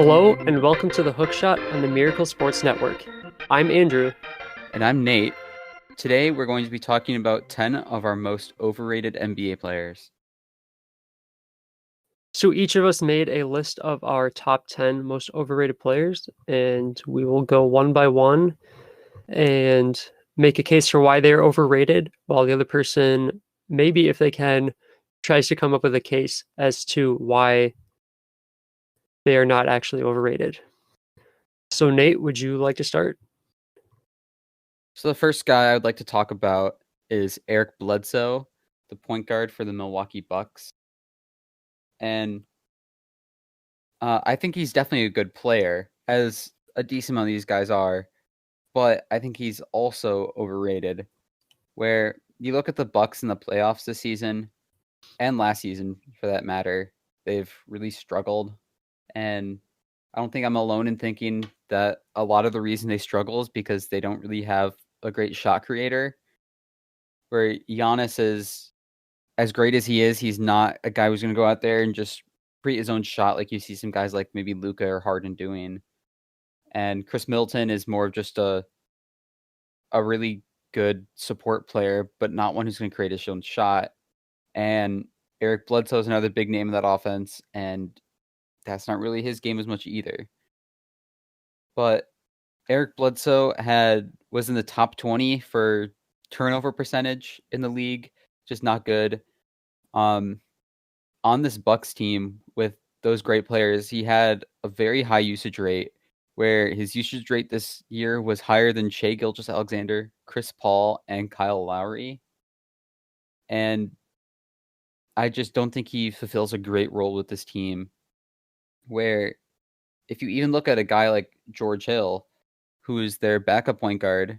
Hello and welcome to the Hookshot on the Miracle Sports Network. I'm Andrew. And I'm Nate. Today we're going to be talking about 10 of our most overrated NBA players. So each of us made a list of our top 10 most overrated players, and we will go one by one and make a case for why they're overrated, while the other person, maybe if they can, tries to come up with a case as to why they are not actually overrated. So Nate, would you like to start? So the first guy I would like to talk about is Eric Bledsoe, the point guard for the Milwaukee Bucks. And I think he's definitely a good player, as a decent amount of these guys are, but I think he's also overrated. Where you look at the Bucks in the playoffs this season, and last season for that matter, they've really struggled. And I don't think I'm alone in thinking that a lot of the reason they struggle is because they don't really have a great shot creator. Where Giannis is as great as he is, he's not a guy who's going to go out there and just create his own shot like you see some guys like maybe Luka or Harden doing. And Chris Middleton is more of just a really good support player, but not one who's going to create his own shot. And Eric Bledsoe is another big name in that offense, and that's not really his game as much either. But Eric Bledsoe was in the top 20 for turnover percentage in the league, just not good. On this Bucks team with those great players, he had a very high usage rate, where his usage rate this year was higher than Shai Gilgeous-Alexander, Chris Paul, and Kyle Lowry. And I just don't think he fulfills a great role with this team. Where if you even look at a guy like George Hill, who is their backup point guard,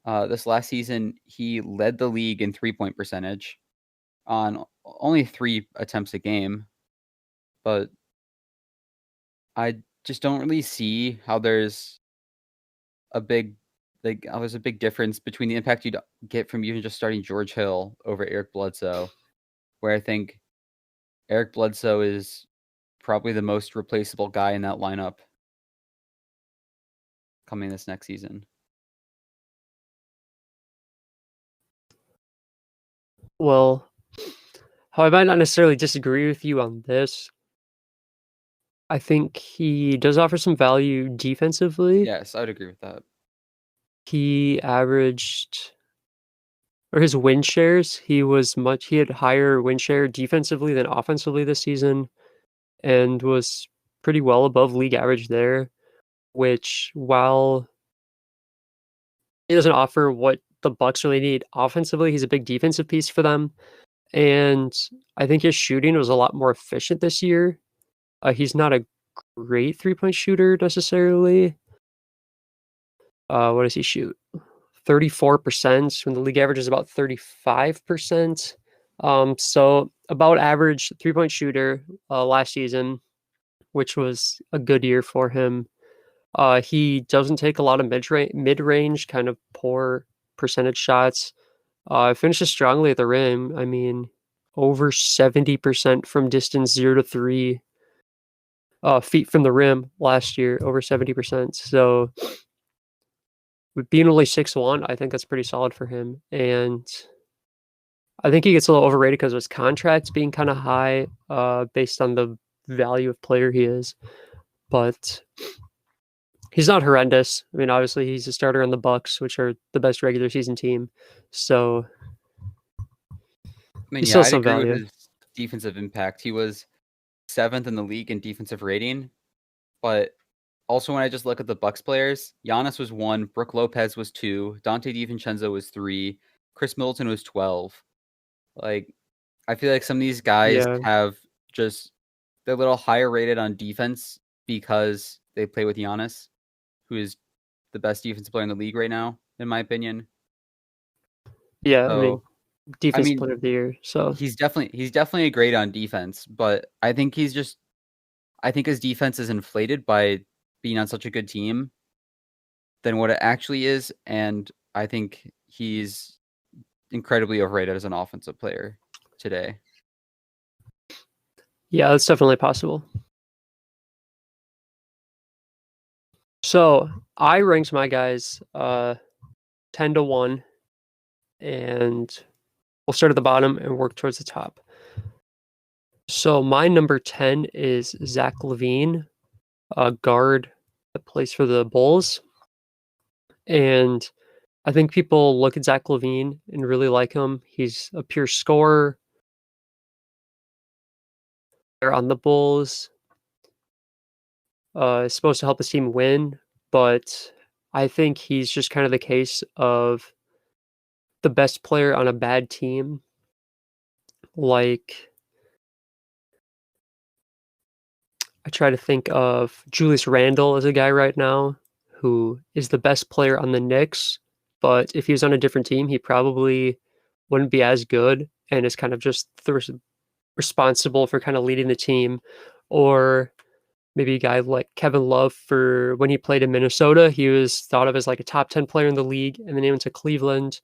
this last season, he led the league in three-point percentage on only 3 attempts a game. But I just don't really see how there's a big difference between the impact you'd get from even just starting George Hill over Eric Bledsoe, where I think Eric Bledsoe is probably the most replaceable guy in that lineup coming this next season. Well, how I might not necessarily disagree with you on this. I think he does offer some value defensively. Yes, I would agree with that. He averaged, or his win shares, he had higher win share defensively than offensively this season and was pretty well above league average there, which while he doesn't offer what the Bucks really need offensively, he's a big defensive piece for them. And I think his shooting was a lot more efficient this year. He's not a great three-point shooter necessarily. What does he shoot? 34% when the league average is about 35%. So about average three-point shooter last season, which was a good year for him. He doesn't take a lot of mid-range, kind of poor percentage shots. Finishes strongly at the rim. I mean, over 70% from distance 0 to 3 feet from the rim last year, over 70%. So with being only 6'1", I think that's pretty solid for him. And I think he gets a little overrated because of his contract being kind of high based on the value of player he is. But he's not horrendous. I mean, obviously he's a starter on the Bucks, which are the best regular season team. So I mean, he's yeah, still I'd some agree with value. his defensive impact. He was 7th in the league in defensive rating, but also when I just look at the Bucks players, Giannis was 1, Brook Lopez was 2, Dante DiVincenzo was 3, Chris Middleton was 12. Like, I feel like some of these guys Yeah. have just they're a little higher rated on defense because they play with Giannis, who is the best defensive player in the league right now, in my opinion. Yeah. I mean, So, I defense mean, player of the year. So he's definitely a great on defense, but I think his defense is inflated by being on such a good team than what it actually is, and I think he's incredibly overrated as an offensive player today. yeah, that's definitely possible. So I ranked my guys 10-1, and we'll start at the bottom and work towards the top. So my number 10 is Zach LaVine, a guard that plays for the Bulls. And I think people look at Zach LaVine and really like him. He's a pure scorer. They're on the Bulls. Is supposed to help his team win, but I think he's just kind of the case of the best player on a bad team. Like, I try to think of Julius Randle as a guy right now who is the best player on the Knicks, but if he was on a different team, he probably wouldn't be as good and is kind of just responsible for kind of leading the team. Or maybe a guy like Kevin Love, for when he played in Minnesota, he was thought of as like a top 10 player in the league, and then he went to Cleveland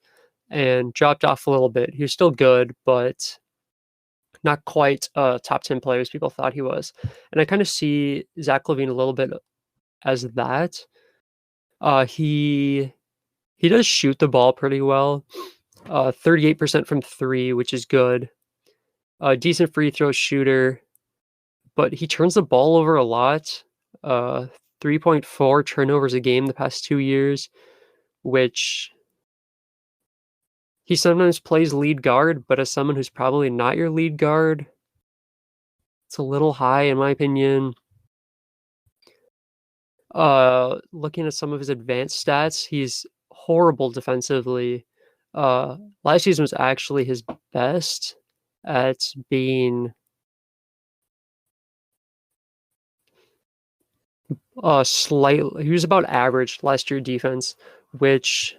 and dropped off a little bit. He was still good, but not quite top 10 players people thought he was. And I kind of see Zach LaVine a little bit as that. He does shoot the ball pretty well. 38% from three, which is good. A decent free throw shooter, but he turns the ball over a lot. 3.4 turnovers a game the past 2 years, which he sometimes plays lead guard, but as someone who's probably not your lead guard, it's a little high in my opinion. Looking at some of his advanced stats, he's horrible defensively. Last season was actually his best at being slightly. He was about average last year defense, which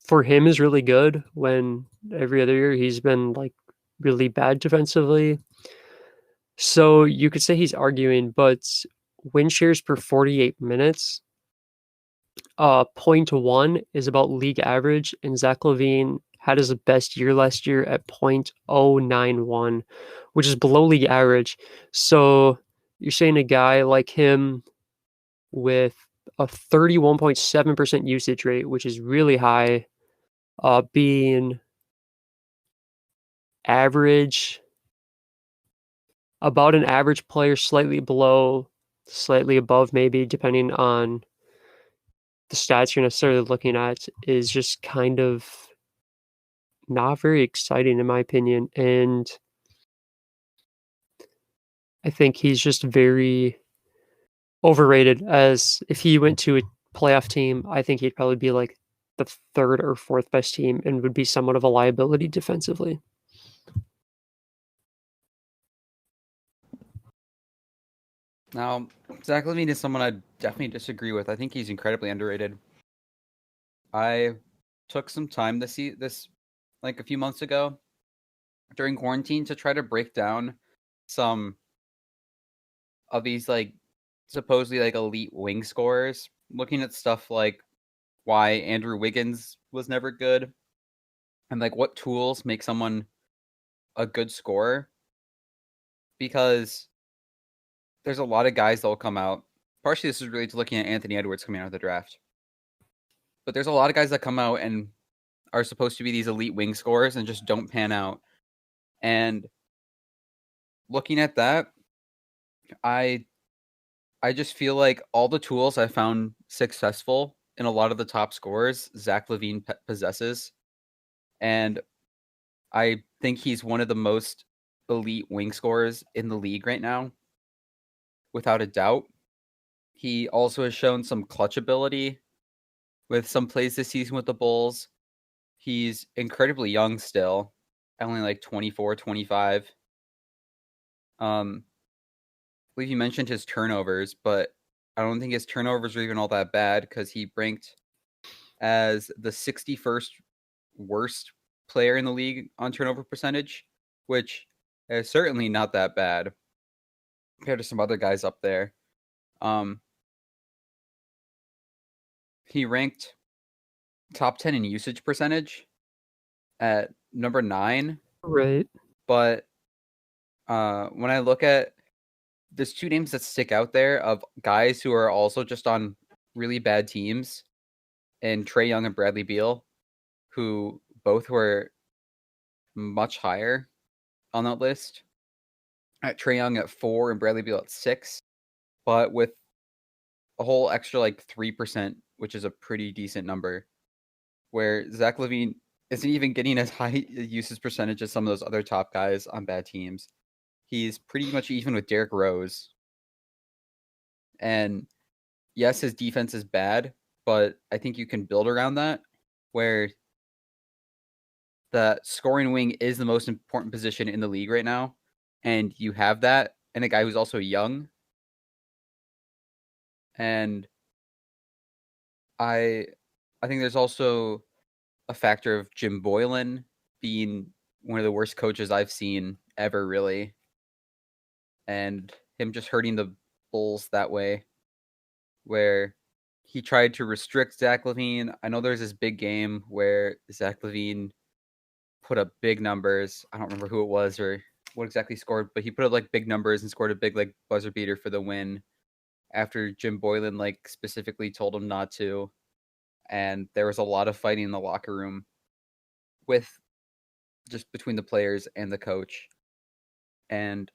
for him is really good when every other year he's been like really bad defensively. So you could say he's arguing, but win shares per 48 minutes, 0.1 is about league average, and Zach LaVine had his best year last year at 0.091, which is below league average. So you're saying a guy like him with a 31.7% usage rate, which is really high, being average, about an average player, slightly below, slightly above, maybe, depending on the stats you're necessarily looking at, is just kind of not very exciting in my opinion. And I think he's just very overrated. As if he went to a playoff team, I think he'd probably be like the third or fourth best team and would be somewhat of a liability defensively. Now, Zach LaVine is someone I definitely disagree with. I think he's incredibly underrated. I took some time to see this like a few months ago during quarantine to try to break down some of these like supposedly like elite wing scorers, looking at stuff like why Andrew Wiggins was never good and like what tools make someone a good scorer, because there's a lot of guys that will come out. Partially this is related to looking at Anthony Edwards coming out of the draft. But there's a lot of guys that come out and are supposed to be these elite wing scorers and just don't pan out. And looking at that, I just feel like all the tools I found successful in a lot of the top scorers, Zach LaVine possesses. And I think he's one of the most elite wing scorers in the league right now, without a doubt. He also has shown some clutch ability with some plays this season with the Bulls. He's incredibly young still, only like 24, 25. I believe you mentioned his turnovers, but I don't think his turnovers are even all that bad because he ranked as the 61st worst player in the league on turnover percentage, which is certainly not that bad compared to some other guys up there. He ranked top 10 in usage percentage at number 9. Right. But when I look at there's two names that stick out there of guys who are also just on really bad teams, and Trae Young and Bradley Beal, who both were much higher on that list. At Trae Young at 4 and Bradley Beal at 6, but with a whole extra like 3%, which is a pretty decent number, where Zach LaVine isn't even getting as high usage percentage as some of those other top guys on bad teams. He's pretty much even with Derrick Rose. And yes, his defense is bad, but I think you can build around that, where the scoring wing is the most important position in the league right now. And you have that, and a guy who's also young. And I think there's also a factor of Jim Boylan being one of the worst coaches I've seen ever, really. And him just hurting the Bulls that way, where he tried to restrict Zach LaVine. I know there's this big game where Zach LaVine put up big numbers. I don't remember who it was or what exactly scored, but he put up like big numbers and scored a big like buzzer beater for the win after Jim Boylan like specifically told him not to. And there was a lot of fighting in the locker room with just between the players and the coach. And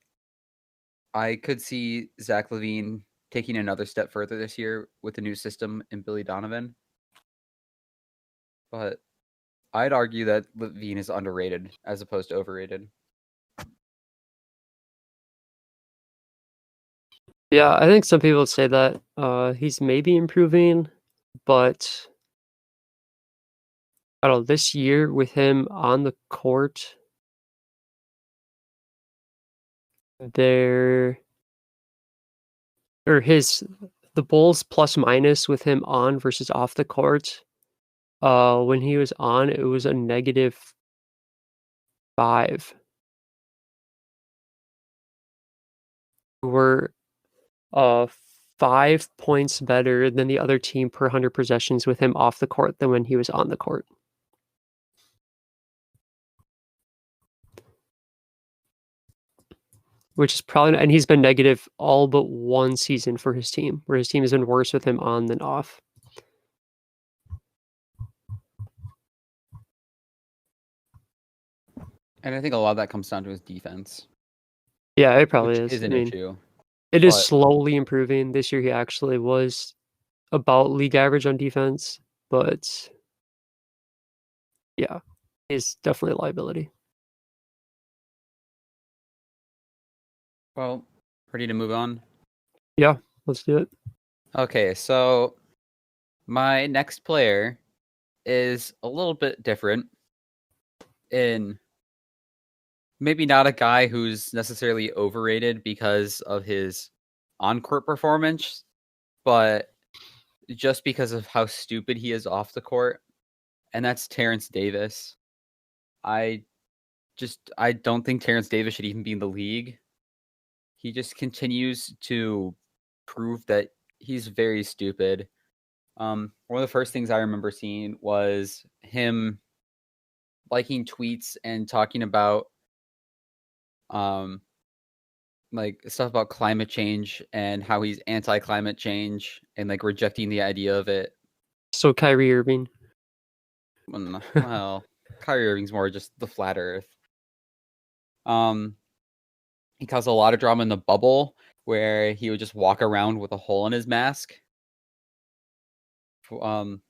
I could see Zach LaVine taking another step further this year with the new system in Billy Donovan. But I'd argue that LaVine is underrated as opposed to overrated. Yeah, I think some people say that he's maybe improving, but I don't know, this year with him on the court, there or the Bulls plus minus with him on versus off the court. When he was on, it was a -5. We're 5 points better than the other team per 100 possessions with him off the court than when he was on the court. Which is probably, and he's been negative all but one season for his team, where his team has been worse with him on than off. And I think a lot of that comes down to his defense, Yeah, it probably which is. is I an mean, issue. it is But slowly improving. This year he actually was about league average on defense, but yeah, he's definitely a liability. well, ready to move on? Yeah, let's do it. Okay, so my next player is a little bit different in maybe not a guy who's necessarily overrated because of his on-court performance, but just because of how stupid he is off the court, and that's Terrence Davis. I I don't think Terrence Davis should even be in the league. He just continues to prove that he's very stupid. One of the first things I remember seeing was him liking tweets and talking about um like stuff about climate change and how he's anti-climate change and like rejecting the idea of it. So Kyrie Irving. Well, Kyrie Irving's more just the flat earth. He caused a lot of drama in the bubble where he would just walk around with a hole in his mask. Um,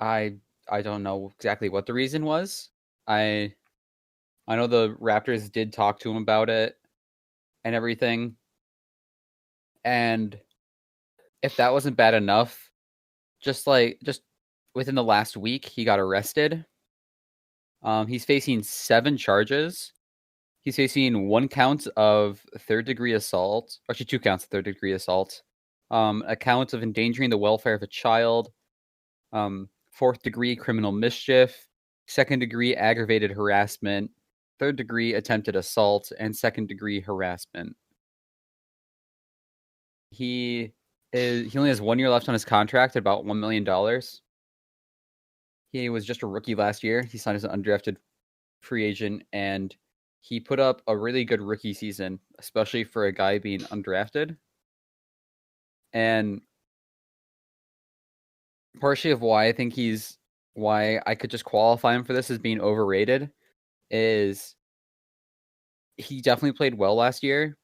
I I don't know exactly what the reason was. I I know the Raptors did talk to him about it and everything. And if that wasn't bad enough, just within the last week, he got arrested. He's facing 7 charges. He's facing 1 count of third-degree assault, actually 2 counts of third-degree assault, a count of endangering the welfare of a child, 4th-degree criminal mischief, 2nd-degree aggravated harassment, 3rd-degree attempted assault, and 2nd-degree harassment. He only has 1 year left on his contract at about $1 million. He was just a rookie last year. He signed as an undrafted free agent, and he put up a really good rookie season, especially for a guy being undrafted. And partially of why I think why I could just qualify him for this as being overrated is he definitely played well last year.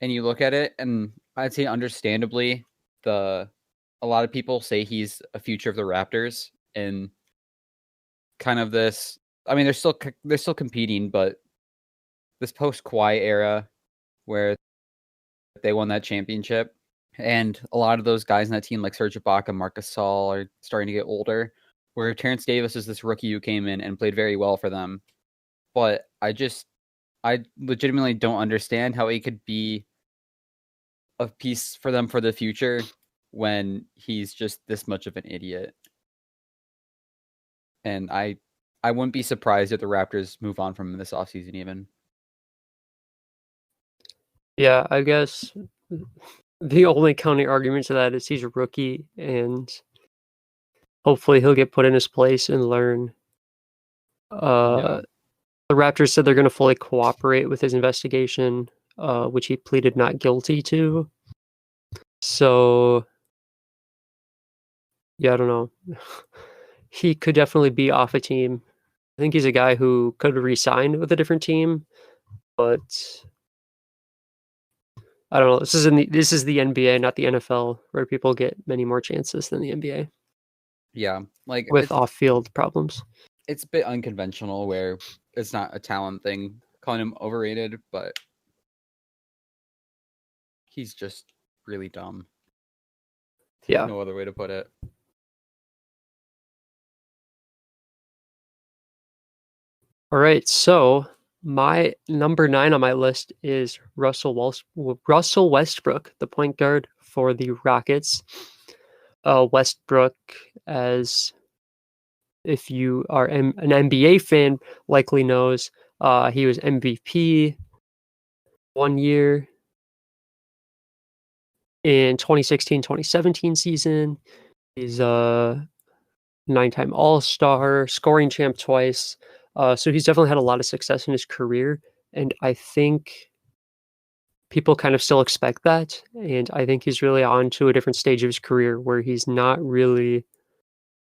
And you look at it, and I'd say understandably, a lot of people say he's a future of the Raptors, and kind of this. I mean, they're still competing, but this post Kawhi era where they won that championship, and a lot of those guys in that team, like Serge Ibaka, Marcus Gasol, are starting to get older. Where Terrence Davis is this rookie who came in and played very well for them, but I legitimately don't understand how he could be a piece for them for the future when he's just this much of an idiot. And I wouldn't be surprised if the Raptors move on from him this offseason even. Yeah, I guess the only counter argument to that is he's a rookie, and hopefully he'll get put in his place and learn. Yeah. The Raptors said they're going to fully cooperate with his investigation, which he pleaded not guilty to. So, yeah, I don't know. He could definitely be off a team. I think he's a guy who could re-sign with a different team, but I don't know. This is the NBA, not the NFL, where people get many more chances than the NBA Yeah. Like with off-field problems. it's a bit unconventional where it's not a talent thing calling him overrated, but he's just really dumb. Yeah. No other way to put it. All right. So my number 9 on my list is Russell Westbrook, the point guard for the Rockets. Westbrook, as if you are an NBA fan, likely knows, he was MVP 1 year in 2016-2017 season. He's a 9-time All-Star, scoring champ twice. So he's definitely had a lot of success in his career, and I think people kind of still expect that. And I think he's really on to a different stage of his career where he's not really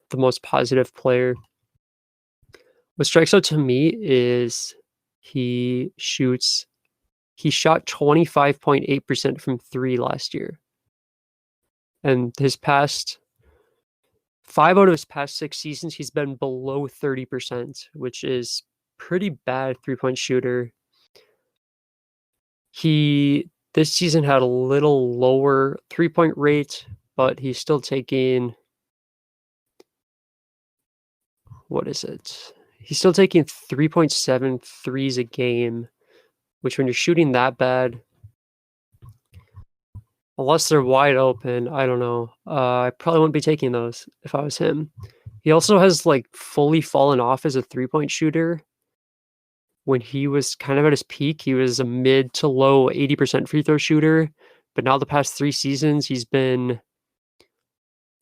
the most positive player. What strikes out to me is he shot 25.8% from three last year. And his past 5 out of his past 6 seasons, he's been below 30%, which is pretty bad three-point shooter. He this season had a little lower three-point rate, but he's still taking what is it? He's still taking 3.7 threes a game, which when you're shooting that bad, unless they're wide open, I don't know. I probably wouldn't be taking those if I was him. He also has like fully fallen off as a three-point shooter. When he was kind of at his peak, he was a mid to low 80% free throw shooter, but now the past 3 seasons he's been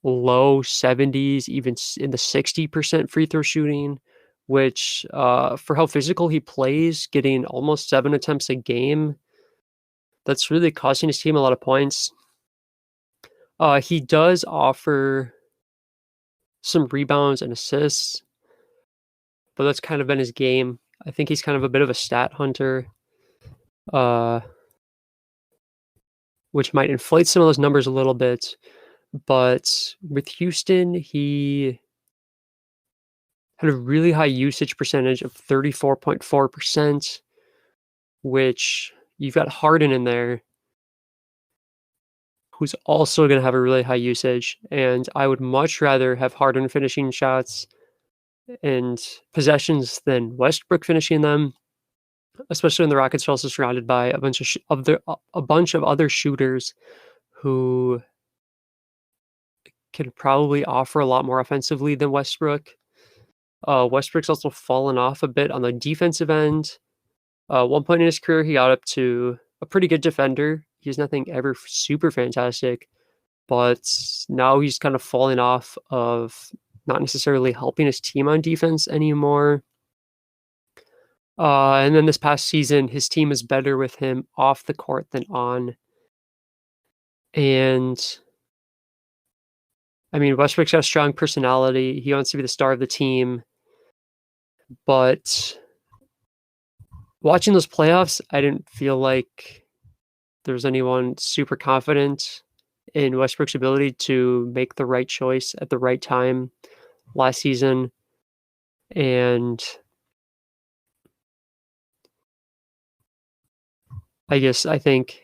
low 70s, even in the 60% free throw shooting, which for how physical he plays, getting almost 7 attempts a game, that's really costing his team a lot of points. He does offer some rebounds and assists, but that's kind of been his game. I think he's kind of a bit of a stat hunter, which might inflate some of those numbers a little bit. But with Houston, he had a really high usage percentage of 34.4%, which you've got Harden in there, who's also going to have a really high usage. And I would much rather have Harden finishing shots and possessions than Westbrook finishing them, especially when the Rockets are also surrounded by a bunch of other shooters who can probably offer a lot more offensively than Westbrook. Westbrook's also fallen off a bit on the defensive end. One point in his career, he got up to a pretty good defender. He's nothing ever super fantastic, but now he's kind of falling off of not necessarily helping his team on defense anymore. And then this past season, his team is better with him off the court than on. And I mean, Westbrook's got a strong personality. He wants to be the star of the team. But watching those playoffs, I didn't feel like there was anyone super confident in Westbrook's ability to make the right choice at the right time last season. And I think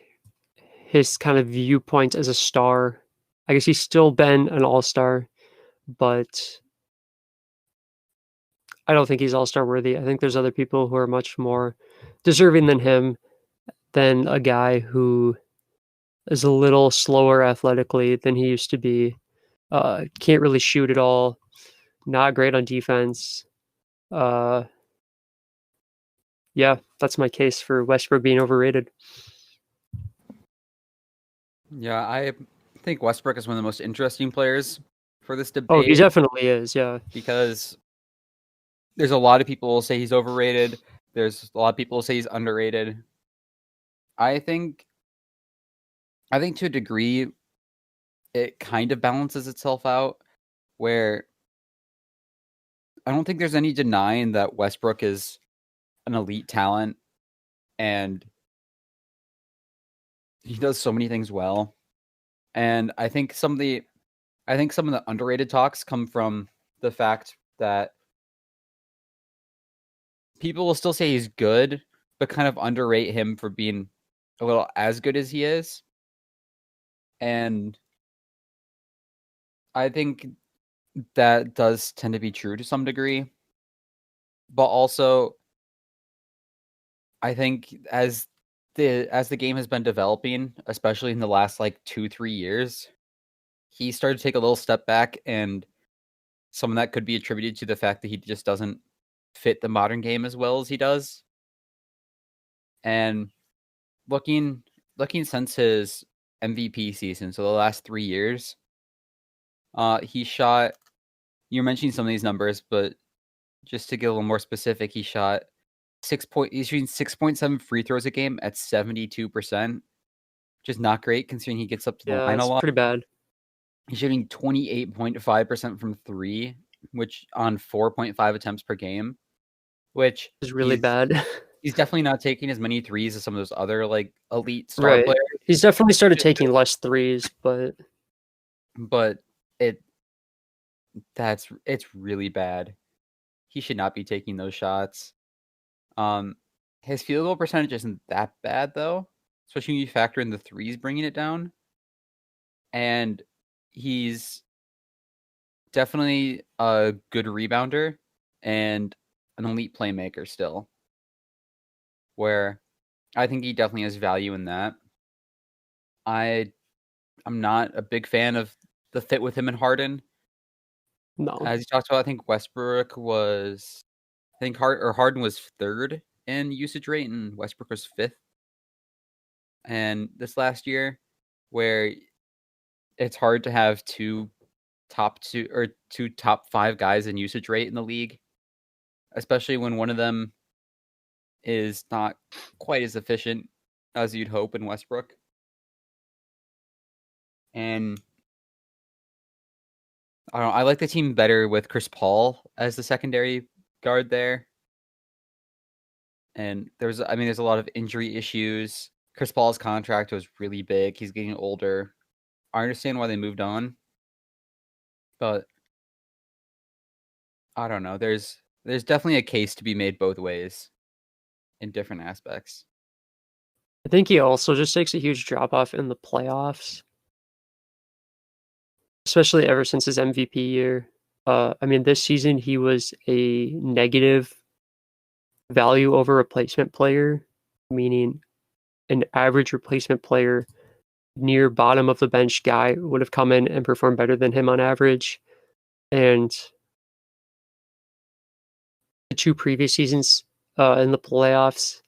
his kind of viewpoint as a star, I guess he's still been an all-star, but I don't think he's all-star worthy. I think there's other people who are much more deserving than him, than a guy who is a little slower athletically than he used to be. Can't really shoot at all. Not great on defense. Uh, yeah, that's my case for Westbrook being overrated. Yeah, I think Westbrook is one of the most interesting players for this Oh, he debate definitely is. Yeah. because there's a lot of people who say he's overrated. There's a lot of people who say he's underrated. I think to a degree it kind of balances itself out where I don't think there's any denying that Westbrook is an elite talent and he does so many things well. And I think some of the underrated talks come from the fact that people will still say he's good, but kind of underrate him for being a little as good as he is. And I think that does tend to be true to some degree. But also, I think as the game has been developing, especially in the last like 2-3 years, he started to take a little step back, and some of that could be attributed to the fact that he just doesn't fit the modern game as well as he does. And looking since his MVP season, so the last 3 years, he shot. You're mentioning some of these numbers, but just to get a little more specific, he shot he's shooting 6.7 free throws a game at 72%, which is not great considering he gets up to the Yeah, line a it's lot. pretty bad. He's shooting 28.5% from three, which on 4.5 attempts per game, which It's really bad. he's definitely not taking as many threes as some of those other like elite star Right. players. He's definitely started Just taking less threes, but but it's really bad. He should not be taking those shots. His field goal percentage isn't that bad though, especially when you factor in the threes bringing it down. And he's definitely a good rebounder and an elite playmaker still, where I think he definitely has value in that. I'm not a big fan of the fit with him and Harden. no. As you talked about, I think Westbrook was, Harden was third in usage rate, and Westbrook was fifth. And this last year, where it's hard to have two top 5 guys in usage rate in the league, especially when one of them is not quite as efficient as you'd hope in Westbrook. And I don't know, I like the team better with Chris Paul as the secondary guard there. And there's a lot of injury issues. Chris Paul's contract was really big. He's getting older. I understand why they moved on, but I don't know. There's definitely a case to be made both ways in different aspects. I think he also just takes a huge drop off in the playoffs, especially ever since his MVP year. I mean, this season he was a negative value over replacement player, meaning an average replacement player near bottom of the bench guy would have come in and performed better than him on average. And the 2 previous seasons in the playoffs,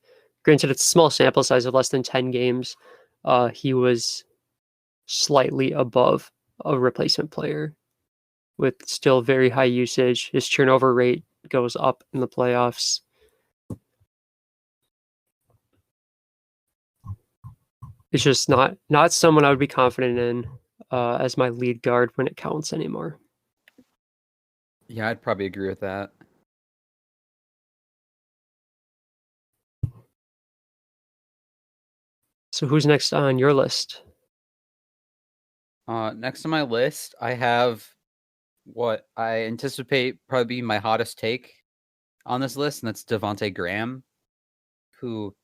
granted it's a small sample size of less than 10 games, he was slightly above a replacement player with still very high usage. His turnover rate goes up in the playoffs. It's just not someone I would be confident in as my lead guard when it counts anymore. Yeah, I'd probably agree with that. So who's next on your list? Next on my list, I have what I anticipate probably be my hottest take on this list, and that's Devonte Graham, who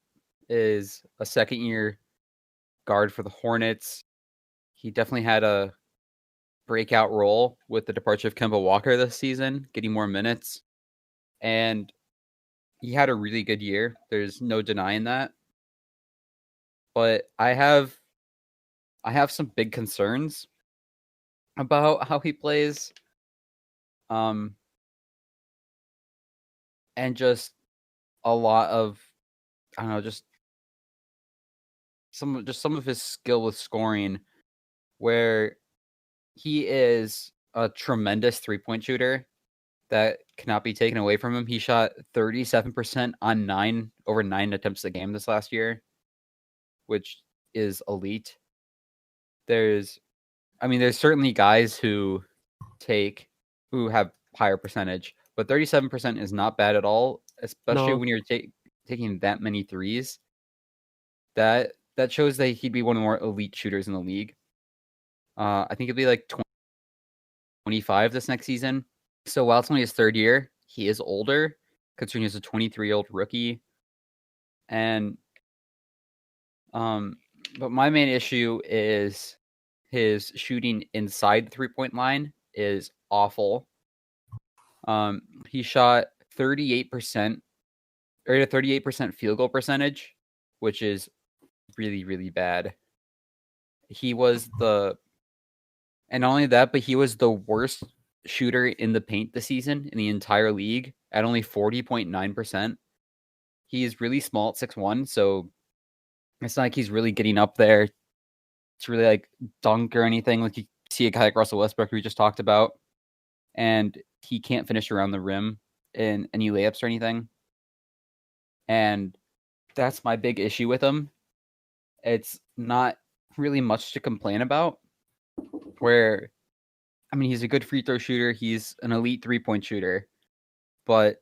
is a second-year guard for the Hornets. He definitely had a breakout role with the departure of Kemba Walker this season, getting more minutes, and he had a really good year. There's no denying that. But I have some big concerns about how he plays. Um and just a lot of I don't know, just some of his skill with scoring where he is a tremendous three-point shooter that cannot be taken away from him. He shot 37% on 9 attempts a game this last year, which is elite. There's there's certainly guys who have higher percentage, but 37% is not bad at all, especially No, when you're taking that many threes. That shows that he'd be one of the more elite shooters in the league. I think it'd be like 25 this next season. So while it's only his third year, he is older, considering he's a 23-year-old rookie. And but my main issue is his shooting inside the 3-point line is awful. He shot 38%, or a 38% field goal percentage, which is really, really bad. He was and not only that, but he was the worst shooter in the paint this season in the entire league at only 40.9%. He is really small at 6'1", so it's not like he's really getting up there to really like dunk or anything. Like you see a guy like Russell Westbrook who we just talked about, and he can't finish around the rim in any layups or anything. And that's my big issue with him. It's not really much to complain about. Where, he's a good free throw shooter. He's an elite 3-point shooter. But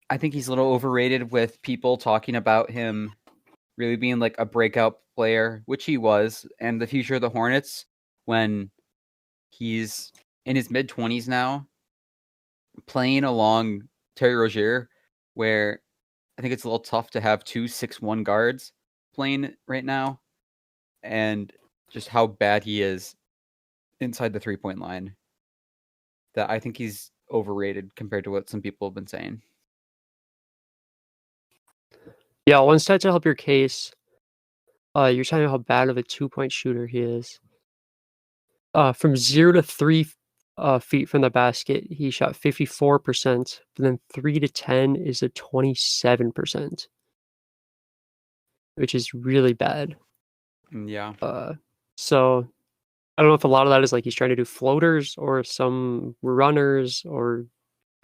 I think he's a little overrated with people talking about him really being like a breakout player, which he was, and the future of the Hornets when he's in his mid-20s now, playing along Terry Rozier, where I think it's a little tough to have 2 6'1" guards playing right now, and just how bad he is inside the 3-point line. That I think he's overrated compared to what some people have been saying. yeah, one stat to help your case. You're talking how bad of a 2-point shooter he is. From 0 to 3 feet from the basket, he shot 54%, but then 3 to 10 is a 27%, which is really bad. Yeah. So I don't know if a lot of that is like he's trying to do floaters or some runners or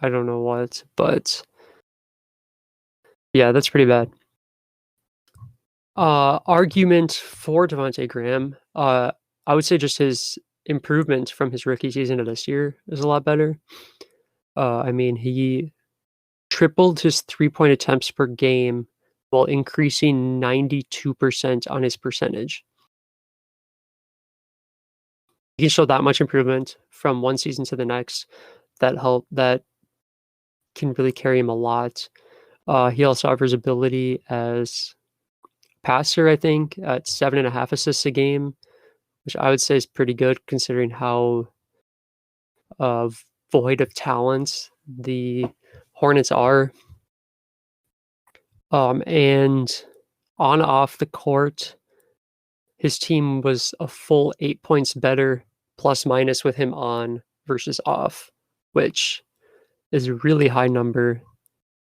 I don't know what, but yeah, that's pretty bad. Argument for Devonte Graham. I would say just his improvement from his rookie season to this year is a lot better. He tripled his 3-point attempts per game while increasing 92% on his percentage. He can show that much improvement from one season to the next. That can really carry him a lot. He also offers ability as passer, I think, at 7.5 assists a game, which I would say is pretty good considering how uh, void of talent the Hornets are. And on off the court, his team was a full 8 points better plus minus with him on versus off, which is a really high number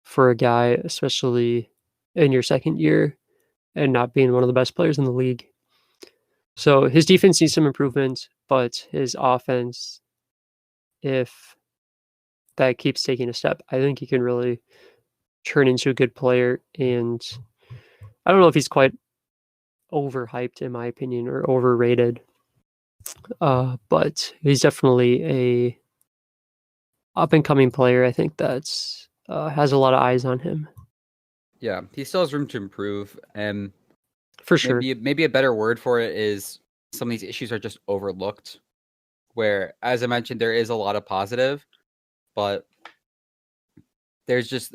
for a guy, especially in your second year and not being one of the best players in the league. So his defense needs some improvement, but his offense, if that keeps taking a step, I think he can really turn into a good player. And I don't know if he's quite overhyped in my opinion, or overrated. But he's definitely a up and coming player. I think that's has a lot of eyes on him Yeah, he still has room to improve, and for sure. maybe a better word for it is some of these issues are just overlooked. Where, as I mentioned, there is a lot of positive, but there's just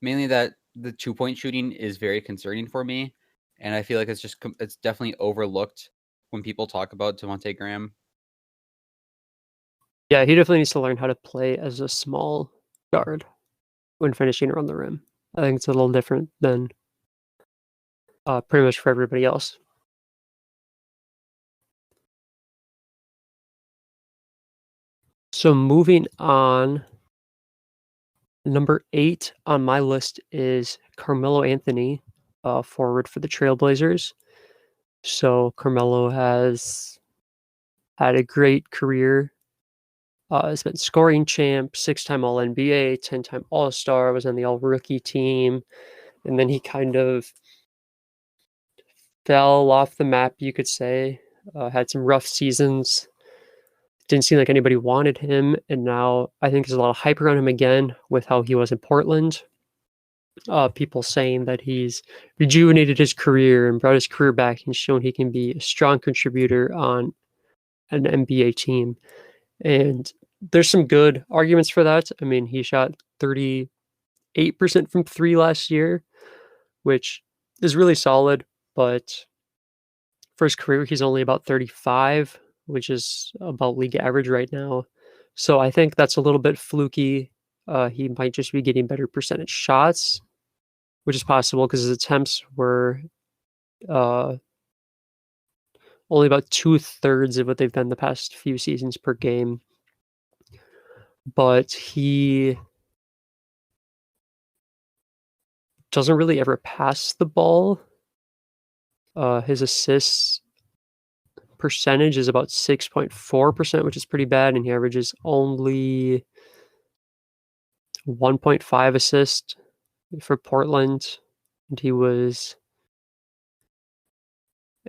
mainly that the 2-point shooting is very concerning for me, and I feel like it's definitely overlooked when people talk about Devontae Graham. Yeah, he definitely needs to learn how to play as a small guard when finishing around the rim. I think it's a little different than pretty much for everybody else. So moving on, number 8 on my list is Carmelo Anthony, forward for the Trailblazers. So Carmelo has had a great career. Has been scoring champ, 6-time All NBA, 10-time All Star, was on the All Rookie team, and then he kind of fell off the map, you could say. Had some rough seasons. Didn't seem like anybody wanted him, and now I think there's a lot of hype around him again with how he was in Portland. People saying that he's rejuvenated his career and brought his career back and shown he can be a strong contributor on an NBA team. And there's some good arguments for that. I mean, he shot 38% from three last year, which is really solid, but for his career, he's only about 35, which is about league average right now. So I think that's a little bit fluky. He might just be getting better percentage shots, which is possible because his attempts were uh, only about 2/3 of what they've been the past few seasons per game. But he doesn't really ever pass the ball. His assists percentage is about 6.4%, which is pretty bad, and he averages only 1.5 assists for Portland, and he was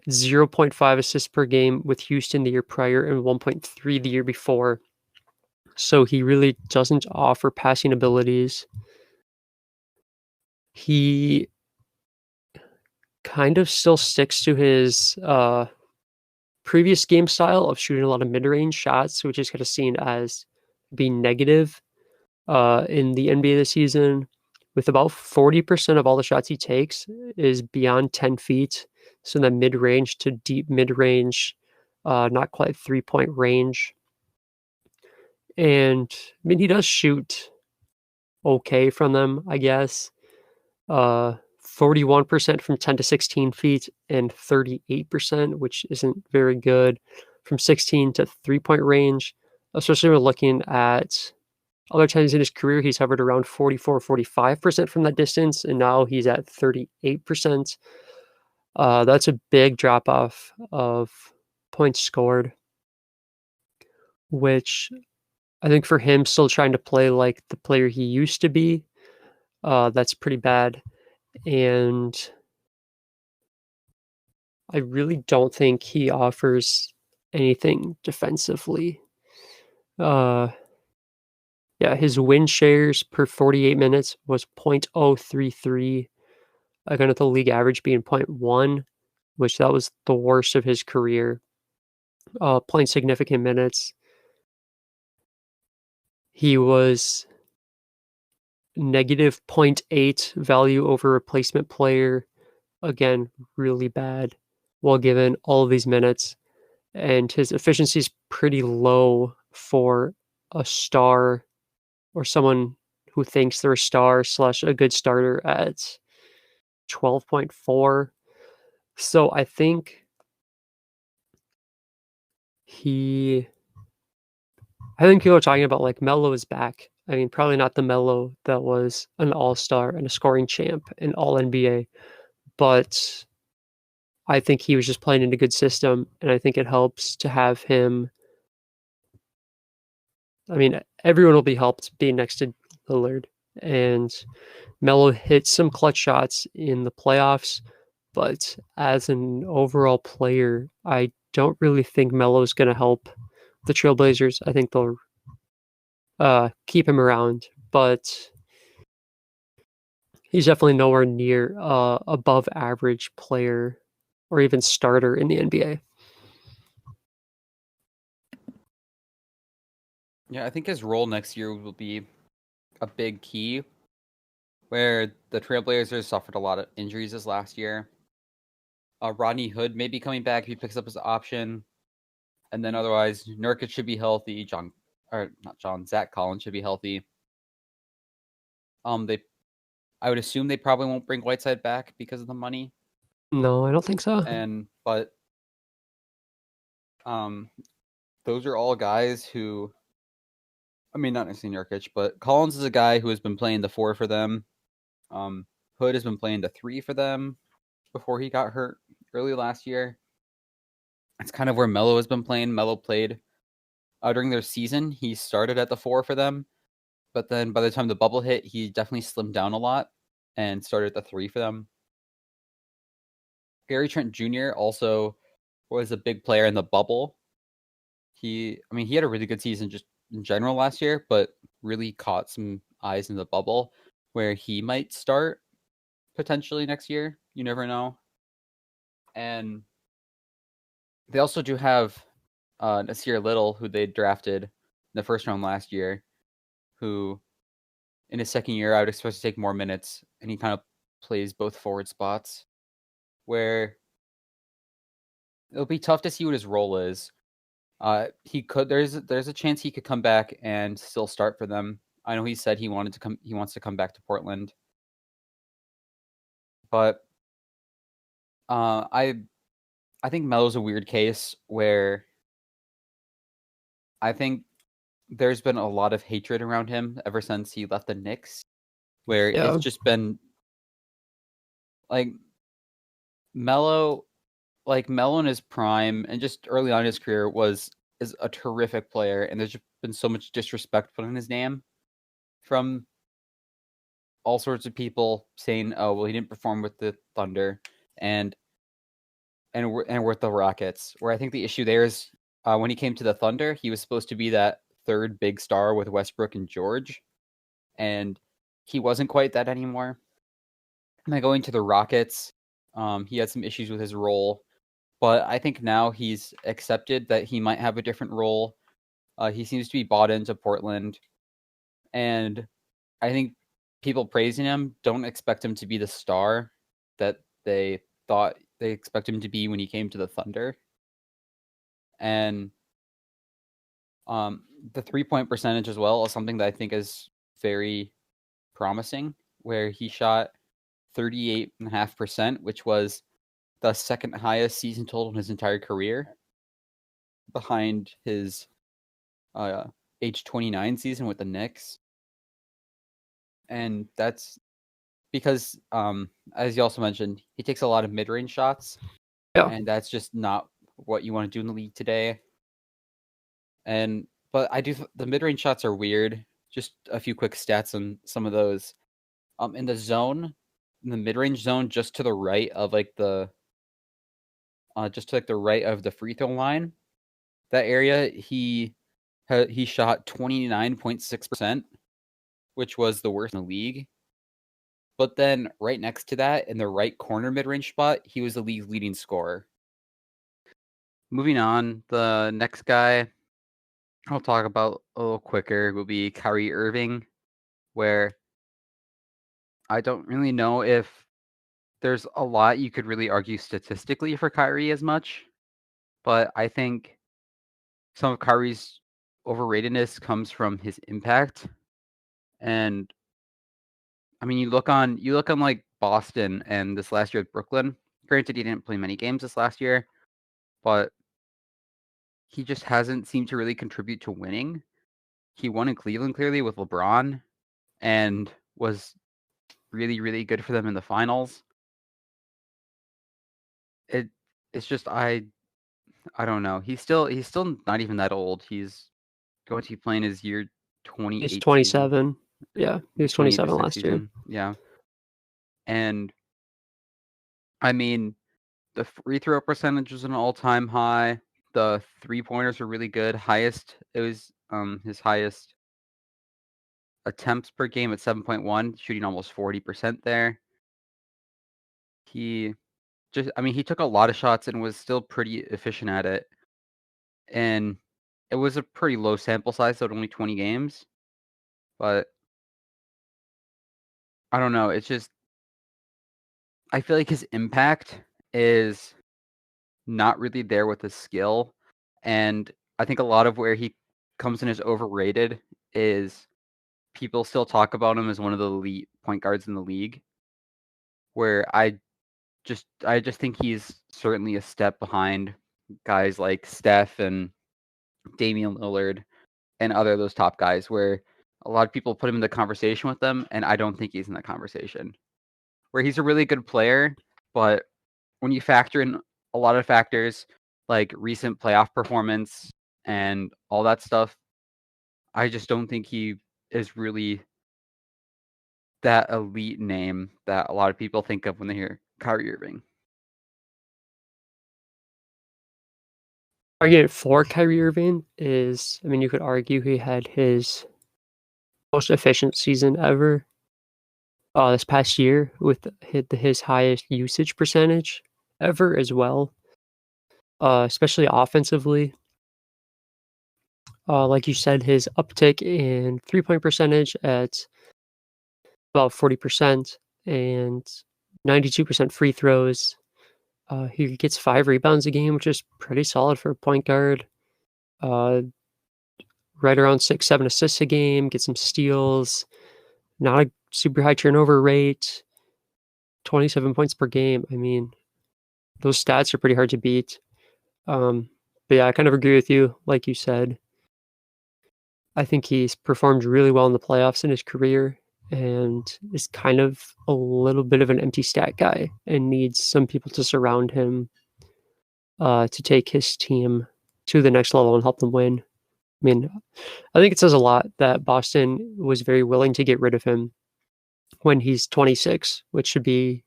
0.5 assists per game with Houston the year prior and 1.3 the year before. So he really doesn't offer passing abilities. He kind of still sticks to his previous game style of shooting a lot of mid-range shots, which is kind of seen as being negative in the NBA this season. With about 40% of all the shots he takes is beyond 10 feet. So in the mid-range to deep mid-range, not quite 3-point range. And I mean, he does shoot okay from them, I guess. 41% from 10 to 16 feet and 38%, which isn't very good, from 16 to 3-point range, especially when looking at other times in his career. He's hovered around 44-45% from that distance, and now he's at 38%. That's a big drop off of points scored, which I think for him, still trying to play like the player he used to be, that's pretty bad. And I really don't think he offers anything defensively. Uh, yeah, his win shares per 48 minutes was 0.033, again with the league average being 0.1, which that was the worst of his career. Playing significant minutes, he was negative 0.8 value over replacement player. Again, really bad while given all of these minutes. And his efficiency is pretty low for a star or someone who thinks they're a star slash a good starter at 12.4. So I think he I think people are talking about like Melo is back. I mean, probably not the Melo that was an all-star and a scoring champ and all NBA, but I think he was just playing in a good system, and I think it helps to have him. I mean, everyone will be helped being next to Lillard, and Melo hit some clutch shots in the playoffs, but as an overall player, I don't really think Melo's going to help the Trailblazers. I think they'll keep him around, but he's definitely nowhere near above average player or even starter in the NBA. Yeah, I think his role next year will be a big key, where the Trailblazers suffered a lot of injuries this last year. Rodney Hood may be coming back if he picks up his option, and then otherwise Nurkic should be healthy. Zach Collins should be healthy. I would assume they probably won't bring Whiteside back because of the money. No, I don't think so. But those are all guys who, I mean, not necessarily Nurkic, but Collins is a guy who has been playing the 4 for them. Hood has been playing the 3 for them before he got hurt early last year. It's kind of where Melo has been playing. Melo played during their season. He started at the 4 for them, but then by the time the bubble hit, he definitely slimmed down a lot and started at the 3 for them. Gary Trent Jr. also was a big player in the bubble. He had a really good season just in general last year, but really caught some eyes in the bubble where he might start potentially next year. You never know. And they also do have Nasir Little, who they drafted in the first round last year, who in his second year I would expect to take more minutes, and he kind of plays both forward spots, where it'll be tough to see what his role is. He could. There's a chance he could come back and still start for them. I know he said he wants to come back to Portland, but I think Melo's a weird case where I think there's been a lot of hatred around him ever since he left the Knicks, where it's just been like Melo in his prime and just early on in his career is a terrific player, and there's just been so much disrespect put on his name from all sorts of people saying, "Oh, well, he didn't perform with the Thunder," and with the Rockets. Where I think the issue there is when he came to the Thunder, he was supposed to be that third big star with Westbrook and George, and he wasn't quite that anymore. And then going to the Rockets, he had some issues with his role, but I think now he's accepted that he might have a different role. He seems to be bought into Portland, and I think people praising him don't expect him to be the star that they thought they expect him to be when he came to the Thunder. And the 3-point percentage as well is something that I think is very promising, where he shot 38.5%, which was the second highest season total in his entire career, behind his age 29 season with the Knicks. And that's because, as you also mentioned, he takes a lot of mid-range shots, and that's just not what you want to do in the league today. But the mid-range shots are weird. Just a few quick stats on some of those. In the mid-range zone, just to the right of the right of the free throw line, that area he shot 29.6%, which was the worst in the league. But then right next to that, in the right corner mid-range spot, he was the league's leading scorer. Moving on, the next guy I'll talk about a little quicker will be Kyrie Irving, where I don't really know if there's a lot you could really argue statistically for Kyrie as much, but I think some of Kyrie's overratedness comes from his impact. And I mean, you look on like Boston and this last year with Brooklyn. Granted, he didn't play many games this last year, but he just hasn't seemed to really contribute to winning. He won in Cleveland clearly with LeBron and was really, really good for them in the finals. It's just I don't know. He's still not even that old. He's going to be playing his year 28 He's season. 27. Yeah, he was 27 this next last year. season. Yeah. And I mean, the free throw percentage was an all-time high. The three-pointers were really good. It was his highest attempts per game at 7.1, shooting almost 40% there. He he took a lot of shots and was still pretty efficient at it. And it was a pretty low sample size, so only 20 games. But I don't know, it's just I feel like his impact is not really there with his skill. And I think a lot of where he comes in as overrated is people still talk about him as one of the elite point guards in the league, where I just think he's certainly a step behind guys like Steph and Damian Lillard and other of those top guys, where a lot of people put him in the conversation with them, and I don't think he's in the conversation. Where he's a really good player, but when you factor in a lot of factors like recent playoff performance and all that stuff, I just don't think he is really that elite name that a lot of people think of when they hear Kyrie Irving. Argument for Kyrie Irving is, I mean, you could argue he had his most efficient season ever this past year with his highest usage percentage ever as well, especially offensively. Like you said, his uptick in 3-point percentage at about 40% and 92% free throws. He gets 5 rebounds a game, which is pretty solid for a point guard. Uh, right around 6, 7 assists a game, get some steals, not a super high turnover rate, 27 points per game. I mean, those stats are pretty hard to beat. But yeah, I kind of agree with you. Like you said, I think he's performed really well in the playoffs in his career and is kind of a little bit of an empty stat guy and needs some people to surround him to take his team to the next level and help them win. I mean, I think it says a lot that Boston was very willing to get rid of him when he's 26, which should be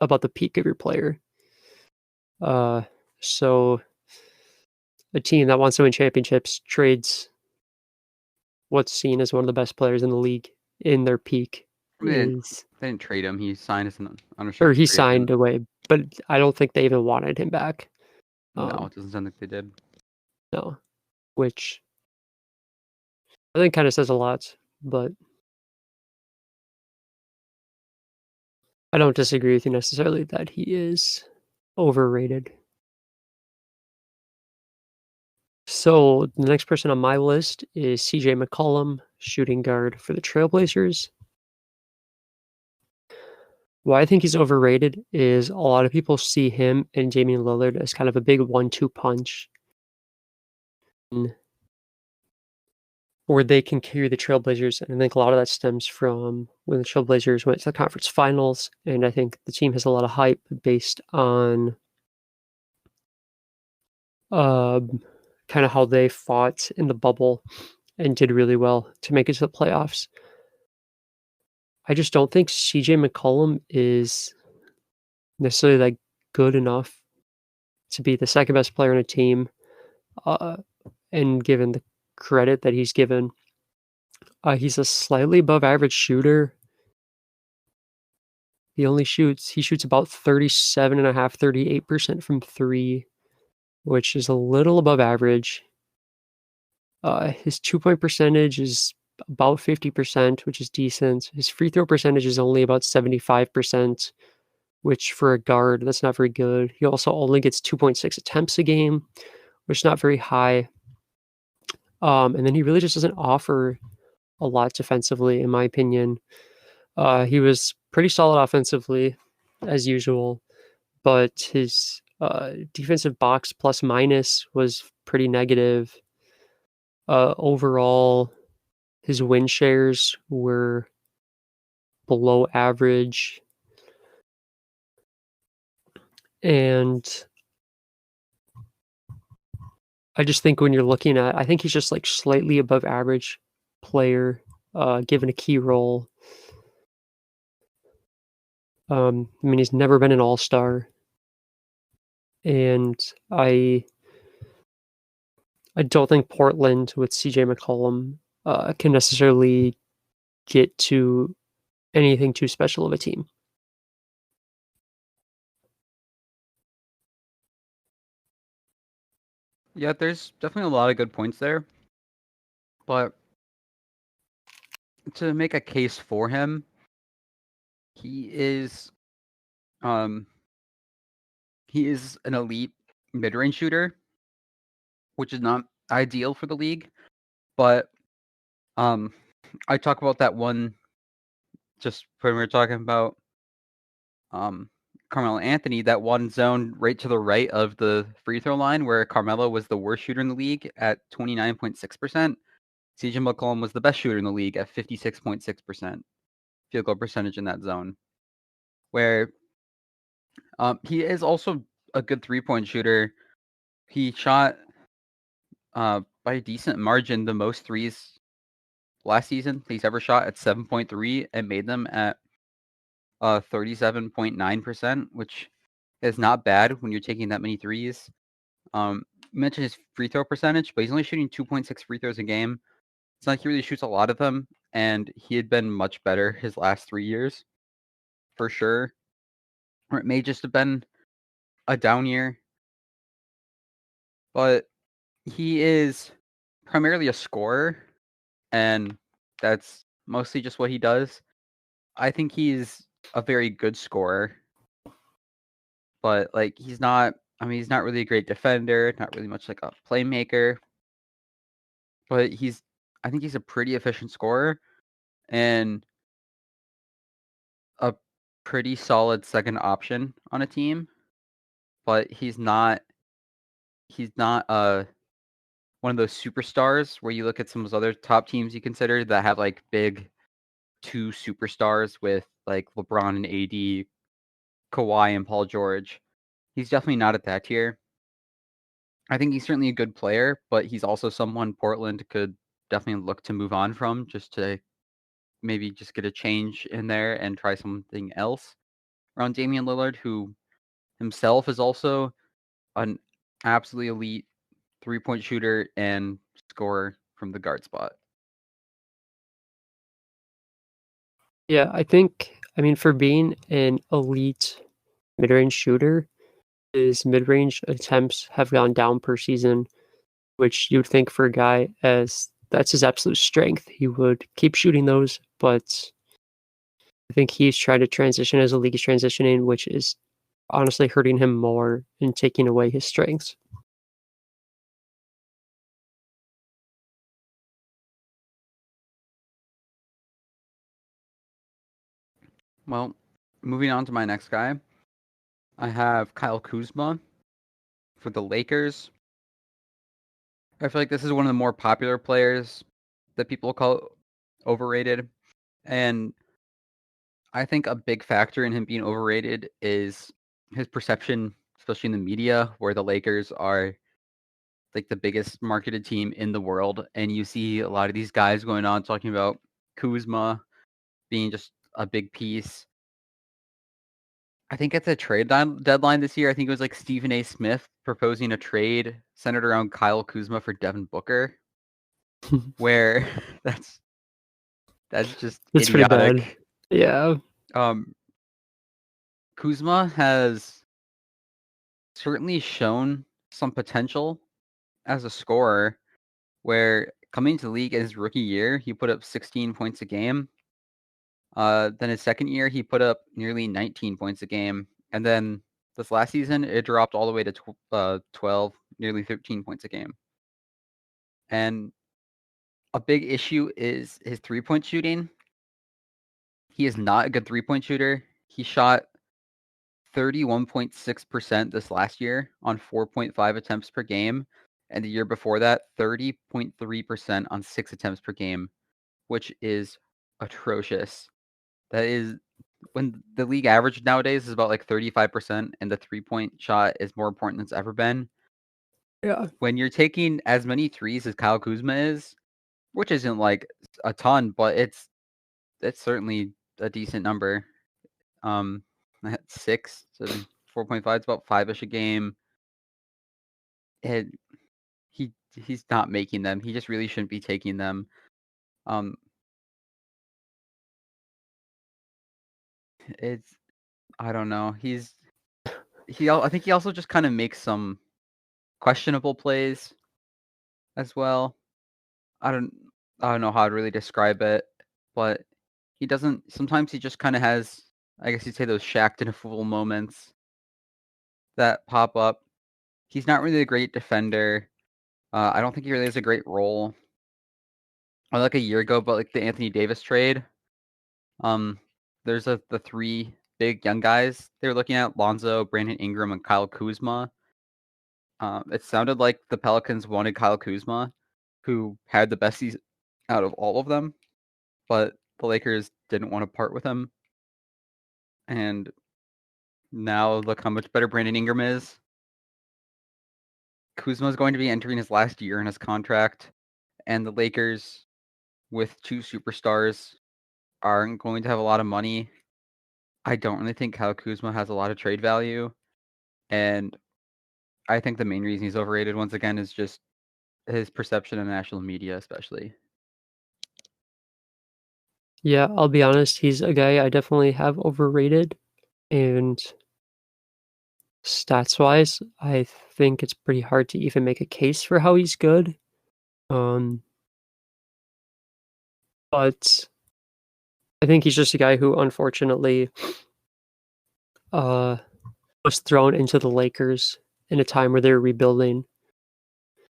about the peak of your player. Uh, so a team that wants to win championships trades what's seen as one of the best players in the league in their peak They didn't, is, they didn't trade him. He signed as an or unrestricted he free agent. signed away, but I don't think they even wanted him back. No, it doesn't sound like they did. No, which I think kind of says a lot, but I don't disagree with you necessarily that he is overrated. So the next person on my list is CJ McCollum, shooting guard for the Trailblazers. Why I think he's overrated is a lot of people see him and Damian Lillard as kind of a big 1-2 punch where they can carry the Trailblazers, and I think a lot of that stems from when the Trailblazers went to the conference finals, and I think the team has a lot of hype based on kind of how they fought in the bubble and did really well to make it to the playoffs. I just don't think CJ McCollum is necessarily like good enough to be the second best player on a team. And given the credit that he's given, he's a slightly above average shooter. He shoots about 37.5, 38% from three, which is a little above average. His 2-point percentage is about 50%, which is decent. His free throw percentage is only about 75%, which for a guard, that's not very good. He also only gets 2.6 attempts a game, which is not very high. And then he really just doesn't offer a lot defensively, in my opinion. He was pretty solid offensively, as usual, but his defensive box plus minus was pretty negative. Overall, his win shares were below average. And I just think when you're looking at, I think he's just like slightly above average player, given a key role. I mean, he's never been an all-star, and I don't think Portland with CJ McCollum can necessarily get to anything too special of a team. Yeah, there's definitely a lot of good points there, but to make a case for him, he is um he is an elite mid-range shooter, which is not ideal for the league, but um I talk about that one just when we were talking about um Carmelo Anthony, that one zone right to the right of the free throw line where Carmelo was the worst shooter in the league at 29.6%. CJ McCollum was the best shooter in the league at 56.6% field goal percentage in that zone. Where he is also a good 3-point shooter. He shot by a decent margin the most threes last season he's ever shot at 7.3 and made them at 37.9%, which is not bad when you're taking that many threes. You mentioned his free throw percentage, but he's only shooting 2.6 free throws a game. It's not like he really shoots a lot of them, and he had been much better his last 3 years, for sure. Or it may just have been a down year, but he is primarily a scorer, and that's mostly just what he does. I think he's a very good scorer, but like he's not. I mean, he's not really a great defender, not really much like a playmaker, but he's. I think he's a pretty efficient scorer and a pretty solid second option on a team. But he's not. He's not one of those superstars where you look at some of those other top teams you consider that have like big two superstars with like LeBron and AD, Kawhi and Paul George. He's definitely not at that tier. I think he's certainly a good player, but he's also someone Portland could definitely look to move on from just to maybe just get a change in there and try something else around Damian Lillard, who himself is also an absolutely elite 3-point shooter and scorer from the guard spot. Yeah, I mean, for being an elite mid-range shooter, his mid-range attempts have gone down per season, which you'd think for a guy as that's his absolute strength. He would keep shooting those, but I think he's trying to transition as the league is transitioning, which is honestly hurting him more and taking away his strengths. Well, moving on to my next guy, I have Kyle Kuzma for the Lakers. I feel like this is one of the more popular players that people call overrated. And I think a big factor in him being overrated is his perception, especially in the media, where the Lakers are like the biggest marketed team in the world. And you see a lot of these guys going on talking about Kuzma being just a big piece. I think at the trade deadline this year, I think it was like Stephen A. Smith proposing a trade centered around Kyle Kuzma for Devin Booker, where that's just It's pretty bad. idiotic. Yeah. Um, Kuzma has certainly shown some potential as a scorer, where coming into the league in his rookie year, he put up 16 points a game. Then his second year, he put up nearly 19 points a game. And then this last season, it dropped all the way to 12, nearly 13 points a game. And a big issue is his 3-point shooting. He is not a good 3-point shooter. He shot 31.6% this last year on 4.5 attempts per game. And the year before that, 30.3% on 6 attempts per game, which is atrocious. That is when the league average nowadays is about like 35%, and the 3-point shot is more important than it's ever been. Yeah. When you're taking as many threes as Kyle Kuzma is, which isn't like a ton, but it's certainly a decent number. Um, at 6, so 4.5. It's about 5-ish a game. And he's not making them. He just really shouldn't be taking them. It's I don't know. I think he also just kind of makes some questionable plays as well. I don't I don't know how to really describe it, but he doesn't. Sometimes he just kind of has, I guess you'd say, those shacked in a fool moments that pop up. He's not really a great defender. I don't think he really has a great role. Like a year ago, but like the Anthony Davis trade, there's the 3 big young guys they were looking at: Lonzo, Brandon Ingram, and Kyle Kuzma. It sounded like the Pelicans wanted Kyle Kuzma, who had the best season out of all of them, but the Lakers didn't want to part with him. And now look how much better Brandon Ingram is. Kuzma is going to be entering his last year in his contract, and the Lakers, with 2 superstars, aren't going to have a lot of money. I don't really think Kyle Kuzma has a lot of trade value, and I think the main reason he's overrated once again is just his perception in national media, especially. Yeah, I'll be honest, he's a guy I definitely have overrated, and stats-wise, I think it's pretty hard to even make a case for how he's good. But I think he's just a guy who unfortunately was thrown into the Lakers in a time where they were rebuilding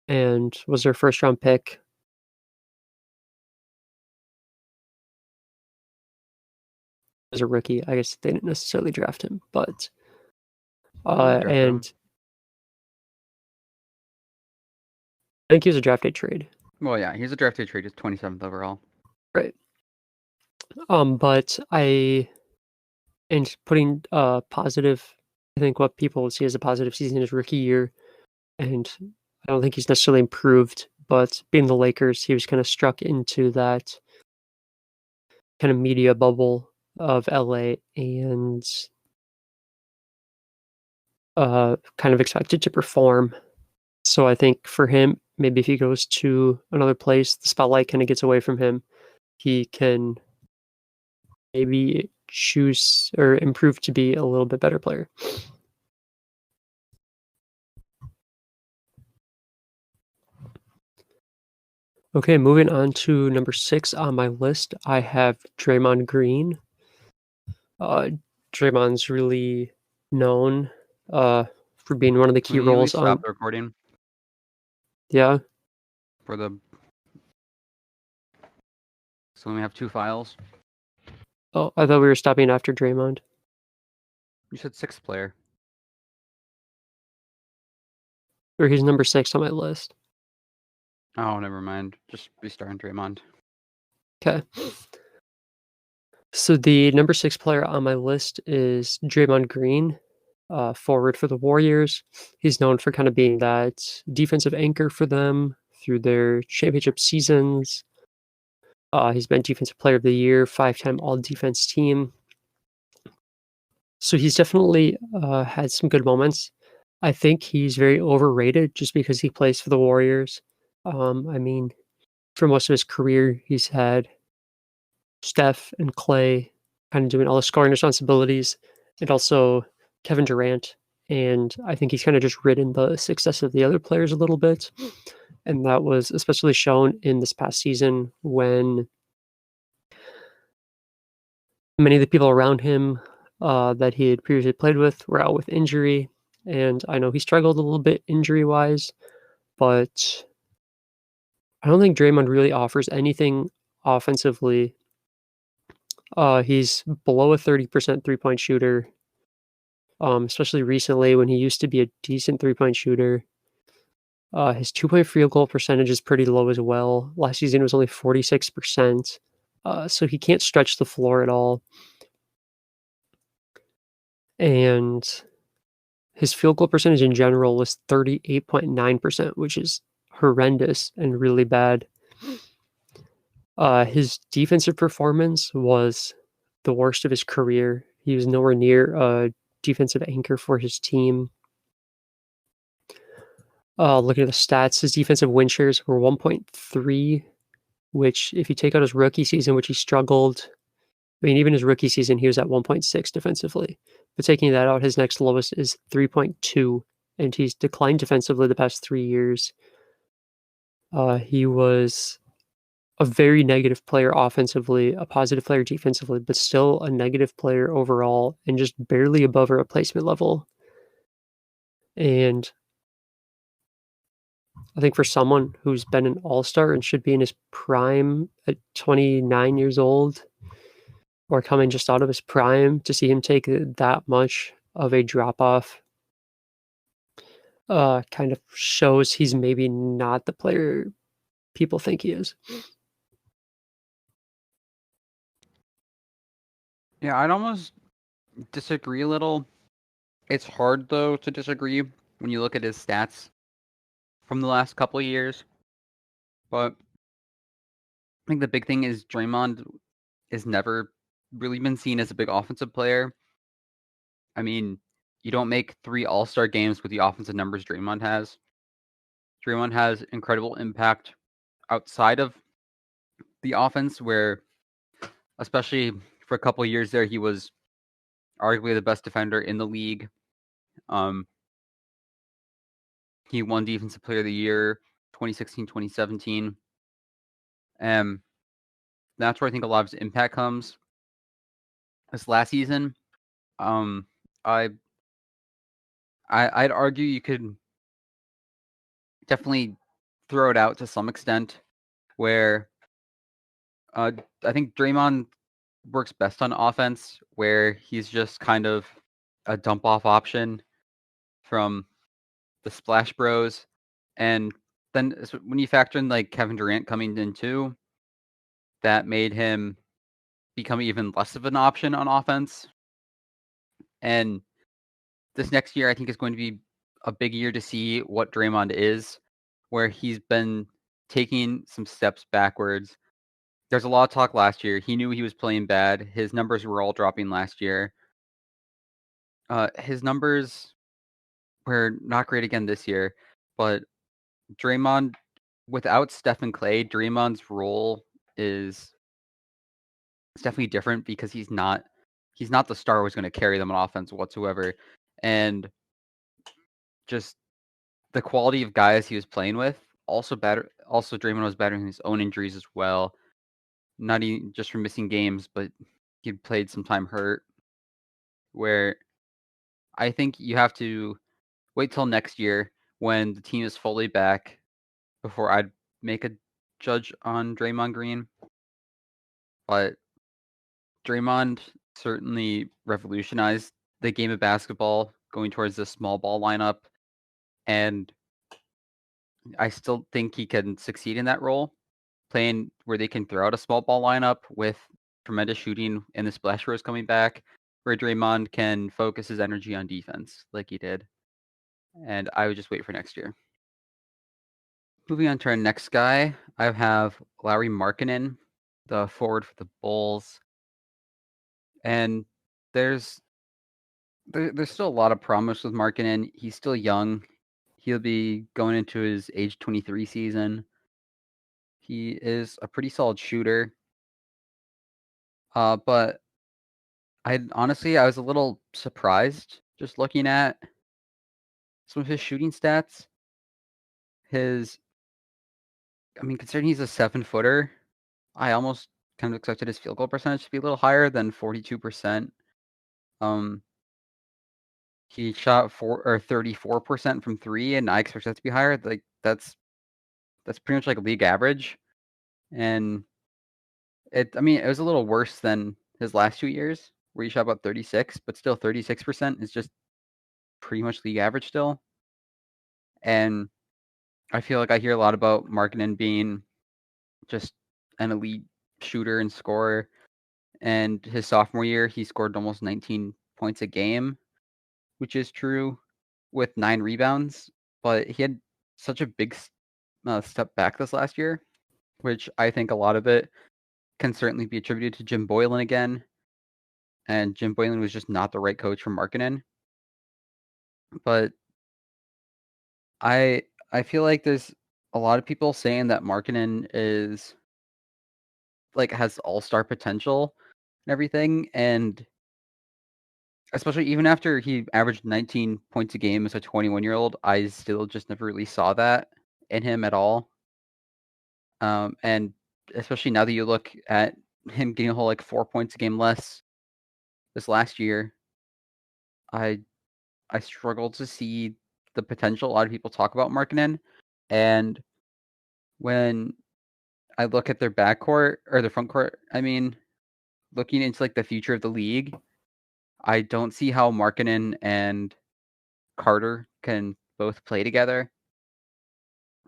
and was their first round pick. As a rookie, I guess they didn't necessarily draft him, but and I think he was a draft day trade. Well, yeah, he's a draft day trade. He's 27th overall. Right. But and putting positive, I think what people would see as a positive season is rookie year, and I don't think he's necessarily improved, but being the Lakers, he was kind of struck into that kind of media bubble of LA and kind of expected to perform. So I think for him, maybe if he goes to another place, the spotlight kind of gets away from him. He can maybe choose or improve to be a little bit better player. Okay, moving on to number 6 on my list, I have Draymond Green. Draymond's really known for being one of the key roles on. Stop the recording. Yeah. For the. So we have 2 files. Oh, I thought we were stopping after Draymond. You said 6th player. Or he's number 6 on my list. Oh, never mind. Just restart on Draymond. Okay. So the number 6 player on my list is Draymond Green, forward for the Warriors. He's known for kind of being that defensive anchor for them through their championship seasons. He's been Defensive Player of the Year, 5-time All-Defense team. So he's definitely had some good moments. I think he's very overrated just because he plays for the Warriors. I mean, for most of his career, he's had Steph and Clay kind of doing all the scoring responsibilities, and also Kevin Durant. And I think he's kind of just ridden the success of the other players a little bit. And that was especially shown in this past season when many of the people around him that he had previously played with were out with injury. And I know he struggled a little bit injury-wise, but I don't think Draymond really offers anything offensively. He's below a 30% three-point shooter, especially recently when he used to be a decent three-point shooter. His two-point field goal percentage is pretty low as well. Last season it was only 46%, so he can't stretch the floor at all. And his field goal percentage in general was 38.9%, which is horrendous and really bad. His defensive performance was the worst of his career. He was nowhere near a defensive anchor for his team. Looking at the stats, his defensive win shares were 1.3, which if you take out his rookie season, which he struggled, I mean, even his rookie season, he was at 1.6 defensively. But taking that out, his next lowest is 3.2, and he's declined defensively the past 3 years. He was a very negative player offensively, a positive player defensively, but still a negative player overall, and just barely above a replacement level. And I think for someone who's been an all-star and should be in his prime at 29 years old, or coming just out of his prime, to see him take that much of a drop-off kind of shows he's maybe not the player people think he is. Yeah, I'd almost disagree a little. It's hard, though, to disagree when you look at his stats from the last couple of years. But I think the big thing is Draymond has never really been seen as a big offensive player. I mean, you don't make 3 All-Star games with the offensive numbers Draymond has. Draymond has incredible impact outside of the offense, where especially for a couple of years there, he was arguably the best defender in the league. He won Defensive Player of the Year 2016, 2017. That's where I think a lot of his impact comes. This last season, um, I I'd argue you could definitely throw it out to some extent, where I think Draymond works best on offense, where he's just kind of a dump off option from the Splash Bros. And then when you factor in like Kevin Durant coming in too, that made him become even less of an option on offense. And this next year, I think, is going to be a big year to see what Draymond is, where he's been taking some steps backwards. There's a lot of talk last year. He knew he was playing bad. His numbers were all dropping last year. His numbers were not great again this year, but Draymond, without Steph and Clay, Draymond's role is it's definitely different because he's not the star who's going to carry them on offense whatsoever. And just the quality of guys he was playing with also better. Also, Draymond was battering his own injuries as well, not even just from missing games, but he played some time hurt. Where I think you have to wait till next year when the team is fully back before I'd make a judge on Draymond Green. But Draymond certainly revolutionized the game of basketball, going towards the small ball lineup, and I still think he can succeed in that role, playing where they can throw out a small ball lineup with tremendous shooting and the Splash Bros coming back, where Draymond can focus his energy on defense like he did. And I would just wait for next year. Moving on to our next guy, I have Lauri Markkanen, the forward for the Bulls. And there's still a lot of promise with Markkanen. He's still young. He'll be going into his age 23 season. He is a pretty solid shooter. But I was a little surprised just looking at some of his shooting stats. Considering he's a 7-footer, I almost kind of expected his field goal percentage to be a little higher than 42%. He shot 34% from 3, and I expect that to be higher. Like that's pretty much like a league average. And it was a little worse than his last 2 years where he shot about 36, but still 36% is just pretty much league average still. And I feel like I hear a lot about Markkanen being just an elite shooter and scorer. And his sophomore year, he scored almost 19 points a game, which is true, with 9 rebounds. But he had such a big step back this last year, which I think a lot of it can certainly be attributed to Jim Boylan again. and Jim Boylan was just not the right coach for Markkanen. But I feel like there's a lot of people saying that Markkanen is has all-star potential and everything, and especially even after he averaged 19 points a game as a 21-year-old, I still just never really saw that in him at all. And especially now that you look at him getting a whole 4 points a game less this last year, I struggle to see the potential. A lot of people talk about Markkanen, and when I look at their backcourt or their front court, I mean, looking into the future of the league, I don't see how Markkanen and Carter can both play together.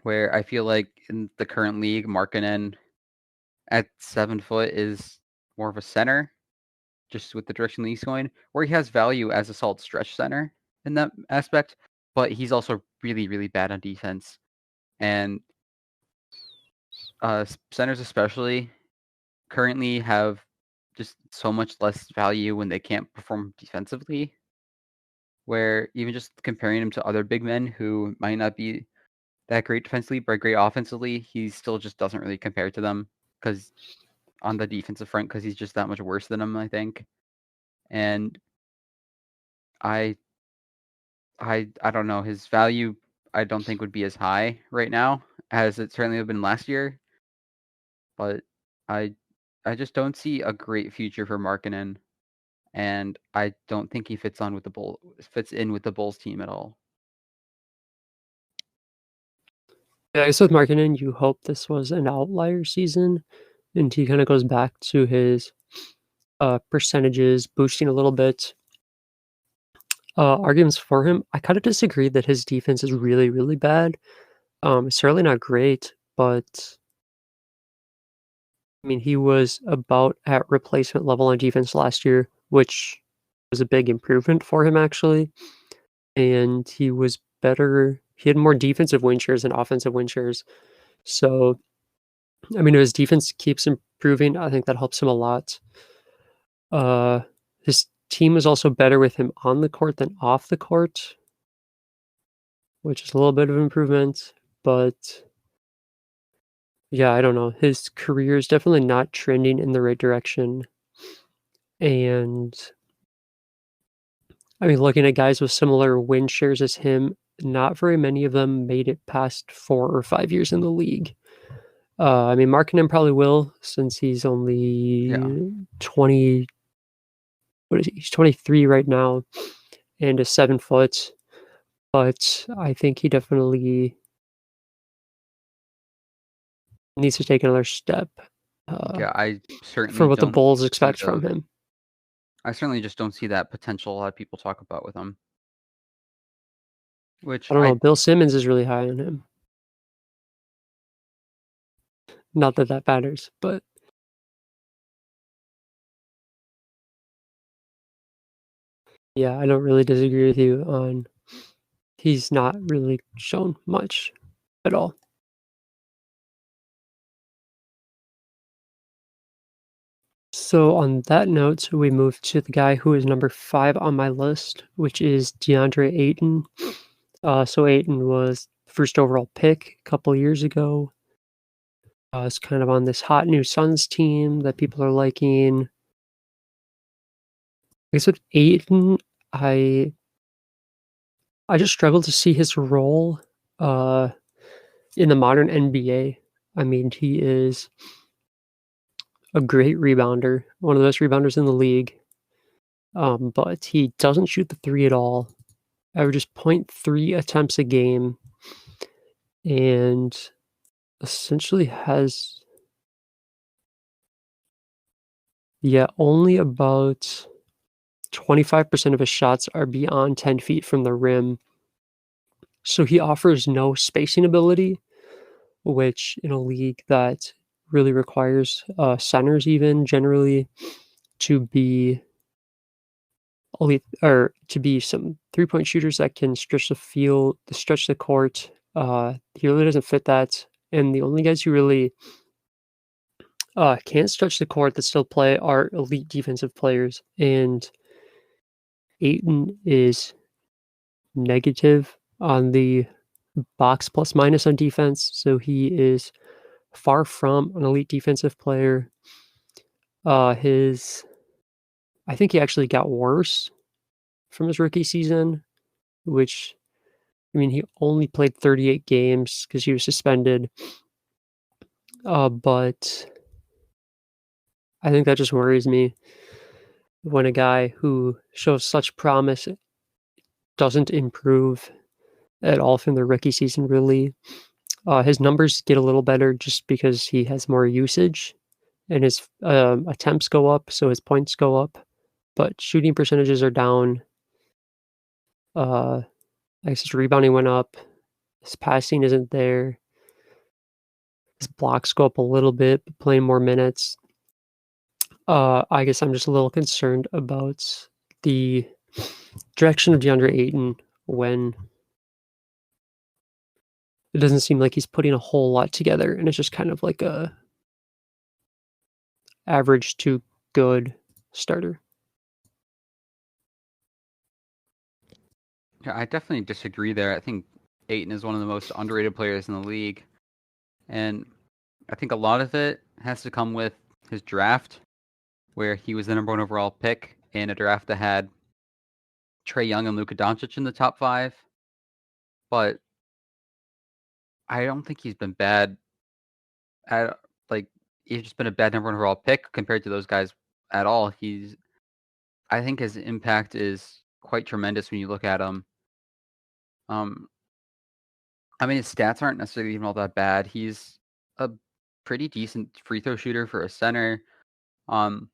Where I feel like in the current league, Markkanen at 7 foot is more of a center, just with the direction the league's going, where he has value as a solid stretch center in that aspect, but he's also really, really bad on defense. And centers especially currently have just so much less value when they can't perform defensively, where even just comparing him to other big men who might not be that great defensively but great offensively, he still just doesn't really compare to them because on the defensive front, because he's just that much worse than them, I think. And I don't know, his value I don't think would be as high right now as it certainly have been last year. But I just don't see a great future for Markkanen, and I don't think he fits in with the Bulls team at all. Yeah, I guess with Markkanen, you hope this was an outlier season, and he kind of goes back to his percentages boosting a little bit. Arguments for him, I kind of disagree that his defense is really, really bad. It's certainly not great, but I mean, he was about at replacement level on defense last year, which was a big improvement for him actually. And he was better. He had more defensive win shares than offensive win shares. So, I mean, if his defense keeps improving, I think that helps him a lot. His team is also better with him on the court than off the court, which is a little bit of improvement. But yeah, I don't know. His career is definitely not trending in the right direction. And I mean, looking at guys with similar win shares as him, not very many of them made it past 4 or 5 years in the league. I mean, Markkanen probably will since he's Yeah. only 20. What is he? He's 23 right now and is 7 foot. But I think he definitely needs to take another step Yeah, I for certainly what the don't Bulls see expect from him. I certainly just don't see that potential a lot of people talk about with him. Which I don't know. Bill Simmons is really high on him. Not that that matters, but yeah, I don't really disagree with you on he's not really shown much at all. So on that note, we move to the guy who is number 5 on my list, which is DeAndre Ayton. So Ayton was first overall pick a couple years ago. It's kind of on this hot new Suns team that people are liking. I guess with Ayton, I just struggle to see his role in the modern NBA. I mean, he is a great rebounder, one of the best rebounders in the league. But he doesn't shoot the three at all. Averages 0.3 attempts a game, and essentially has only about 25% of his shots are beyond 10 feet from the rim. So he offers no spacing ability, which in a league that really requires centers even generally to be elite or to be some three-point shooters that can stretch the field, stretch the court. He really doesn't fit that. And the only guys who really can't stretch the court that still play are elite defensive players, and Ayton is negative on the box plus minus on defense, so he is far from an elite defensive player. His I think he actually got worse from his rookie season, which I mean, he only played 38 games because he was suspended. But I think that just worries me when a guy who shows such promise doesn't improve at all from the rookie season, really. His numbers get a little better just because he has more usage and his attempts go up, so his points go up. But shooting percentages are down. I guess his rebounding went up. His passing isn't there. His blocks go up a little bit, but playing more minutes. I guess I'm just a little concerned about the direction of DeAndre Ayton when it doesn't seem like he's putting a whole lot together, and it's just kind of like a average to good starter. Yeah, I definitely disagree there. I think Ayton is one of the most underrated players in the league, and I think a lot of it has to come with his draft, where he was the number 1 overall pick in a draft that had Trae Young and Luka Doncic in the top 5. But I don't think he's been bad at like he's just been a bad number 1 overall pick compared to those guys at all. I think his impact is quite tremendous when you look at him. Um, I mean, his stats aren't necessarily even all that bad. He's a pretty decent free throw shooter for a center. Um,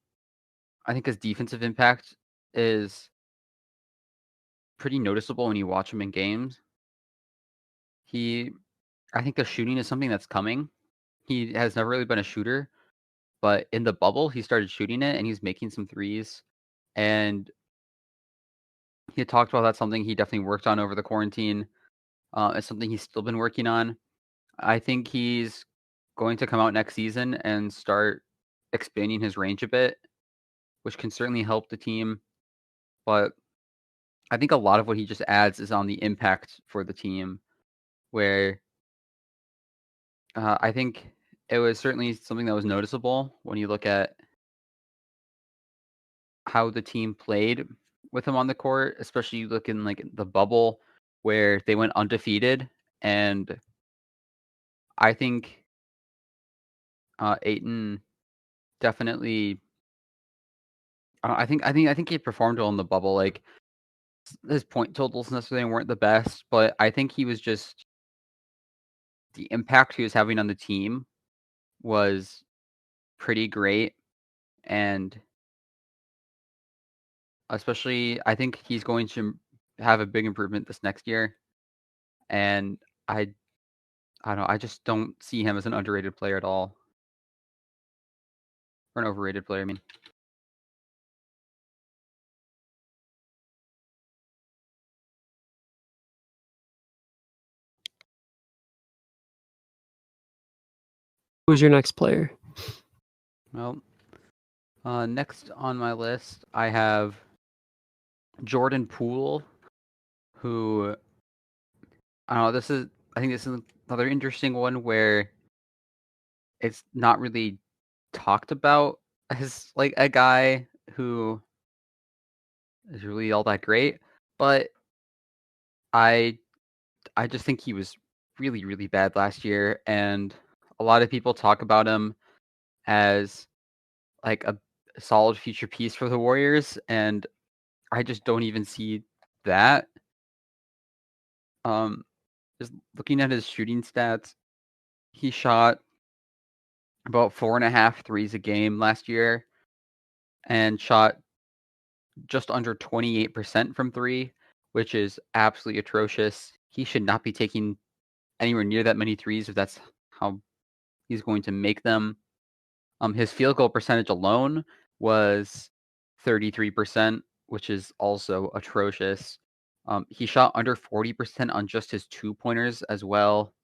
I think his defensive impact is pretty noticeable when you watch him in games. I think the shooting is something that's coming. He has never really been a shooter, but in the bubble, he started shooting it and he's making some threes. And he had talked about that's something he definitely worked on over the quarantine. It's something he's still been working on. I think he's going to come out next season and start expanding his range a bit, which can certainly help the team. But I think a lot of what he just adds is on the impact for the team, where I think it was certainly something that was noticeable when you look at how the team played with him on the court, especially you look in like the bubble where they went undefeated. And I think Ayton definitely. I think he performed well in the bubble. Like his point totals necessarily weren't the best, but I think he was just the impact he was having on the team was pretty great. And especially, I think he's going to have a big improvement this next year. And I, I don't know. I just don't see him as an underrated player at all, or an overrated player. I mean, Who's your next player? well, next on my list, I have Jordan Poole, who I don't know. I think this is another interesting one where it's not really talked about as like a guy who is really all that great, but I I just think he was really really bad last year, and a lot of people talk about him as like a solid future piece for the Warriors, and I just don't even see that. Um, just looking at his shooting stats, he shot about 4.5 threes a game last year, and shot just under 28% from three, which is absolutely atrocious. He should not be taking anywhere near that many threes if that's how he's going to make them. His field goal percentage alone was 33%, which is also atrocious. He shot under 40% on just his 2-pointers as well.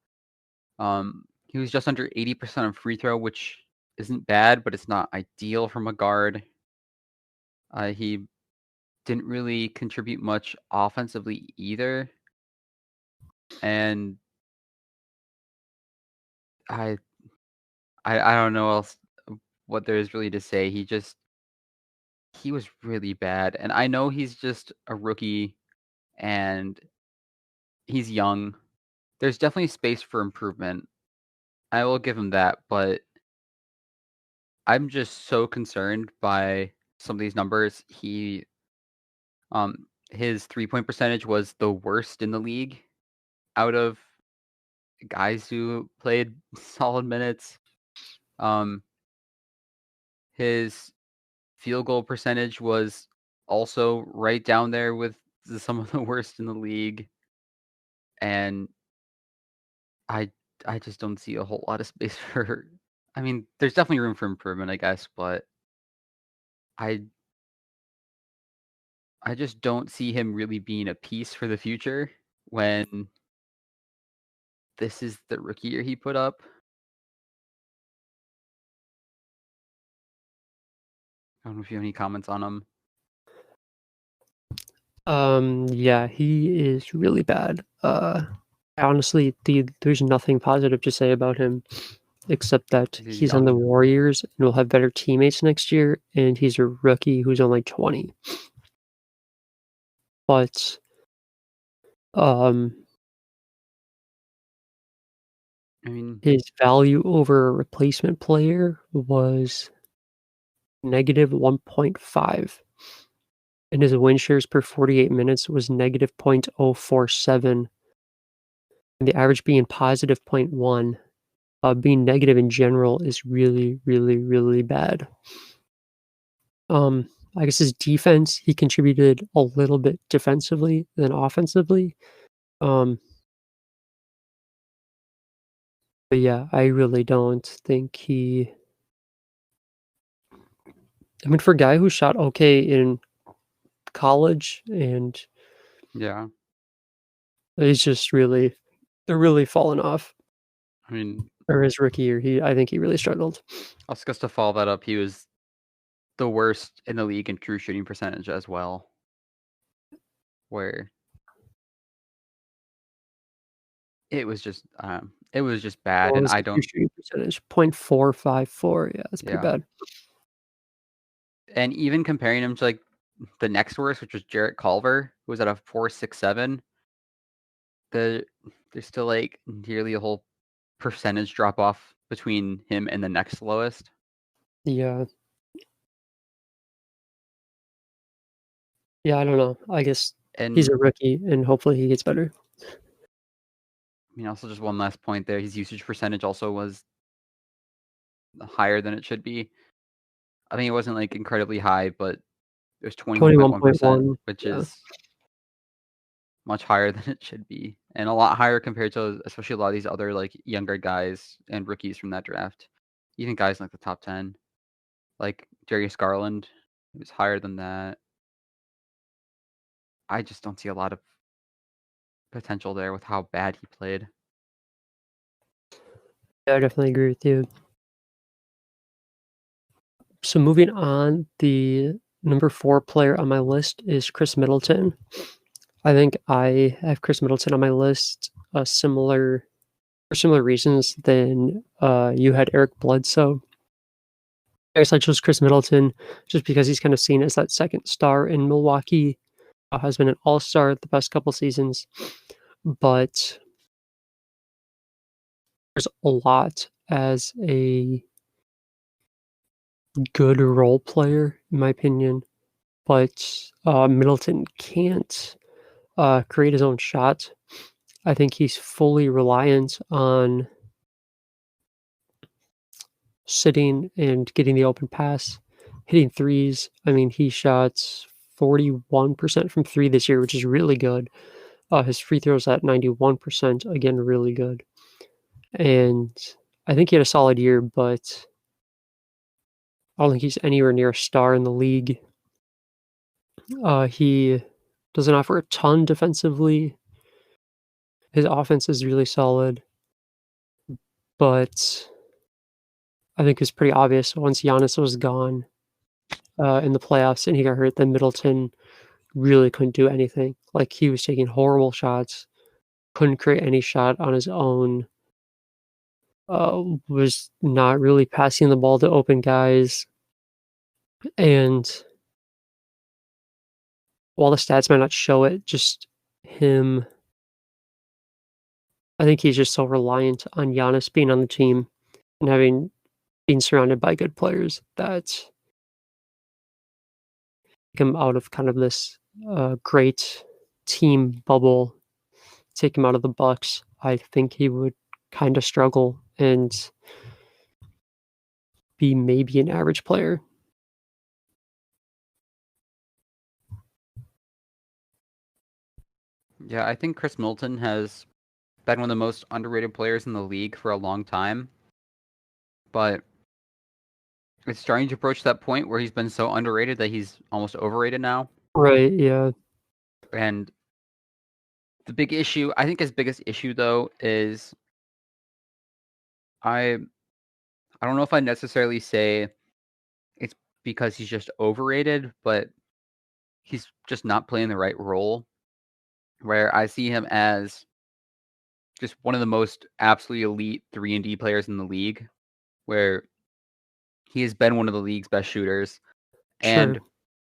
He was just under 80% on free throw, which isn't bad, but it's not ideal from a guard. He didn't really contribute much offensively either, and I I don't know else what there is really to say. He was really bad, and I know he's just a rookie and he's young. There's definitely space for improvement. I will give him that, but I'm just so concerned by some of these numbers. His 3-point percentage was the worst in the league out of guys who played solid minutes. Um, his field goal percentage was also right down there with some of the worst in the league, and I I just don't see a whole lot of space for. I mean, there's definitely room for improvement, I guess, but I I just don't see him really being a piece for the future when this is the rookie year he put up. I don't know if you have any comments on him. Yeah, he is really bad. Honestly, there's nothing positive to say about him except that He's he's on the young. Warriors and will have better teammates next year, and he's a rookie who's only 20. But um, I mean, his value over a replacement player was negative 1.5, and his win shares per 48 minutes was negative 0.047, and the average being positive 0.1. Being negative in general is really, really, really bad. I guess his defense, he contributed a little bit defensively than offensively. Um, but yeah, I really don't think he. I mean, for a guy who shot okay in college, and yeah. he's just really, they're really falling off. I mean, Or his rookie year, I think he really struggled. also just to follow that up, he was the worst in the league in true shooting percentage as well, where it was just bad, What and was I the true don't. shooting percentage? 0.454. Yeah, that's pretty Yeah, bad. and even comparing him to like the next worst, which was Jarrett Culver, who was at a 4.67. The there's still like nearly a whole percentage drop off between him and the next lowest. Yeah. Yeah, I don't know. I guess he's And a rookie, and hopefully he gets better. I mean, also just one last point there. His usage percentage also was higher than it should be. I mean, it wasn't like incredibly high, but it was 21.1%, 21.1. which Yeah. is much higher than it should be, and a lot higher compared to especially a lot of these other like younger guys and rookies from that draft. Even guys in, like the top 10, like Darius Garland, it was higher than that. I just don't see a lot of potential there with how bad he played. Yeah, I definitely agree with you. So moving on, the number 4 player on my list is Chris Middleton. I think I have Chris Middleton on my list, for similar reasons than, you had Eric Bledsoe. I guess I chose Chris Middleton just because he's kind of seen as that second star in Milwaukee, has been an all-star the past couple seasons, but there's a lot as a good role player, in my opinion, but, Middleton can't, create his own shot. I think he's fully reliant on sitting and getting the open pass, hitting threes. I mean, he shot 41% from 3 this year, which is really good. His free throws at 91%, again, really good. And I think he had a solid year, but I don't think he's anywhere near a star in the league. He doesn't offer a ton defensively. His offense is really solid, but I think is pretty obvious. Once Giannis was gone in the playoffs and he got hurt, then Middleton really couldn't do anything. Like he was taking horrible shots, couldn't create any shot on his own. Was not really passing the ball to open guys, and while the stats might not show it, just him. I think he's just so reliant on Giannis being on the team and having being surrounded by good players that take him out of kind of this great team bubble, take him out of the Bucks. I think he would kind of struggle and be maybe an average player. Yeah, I think Chris Middleton has been one of the most underrated players in the league for a long time, but it's starting to approach that point where he's been so underrated that he's almost overrated now. Right, yeah. And the big issue, I think his biggest issue though, is I I don't know if I necessarily say it's because he's just overrated, but he's just not playing the right role. Where I see him as just one of the most absolutely elite 3-and-D players in the league, where he has been one of the league's best shooters Sure. and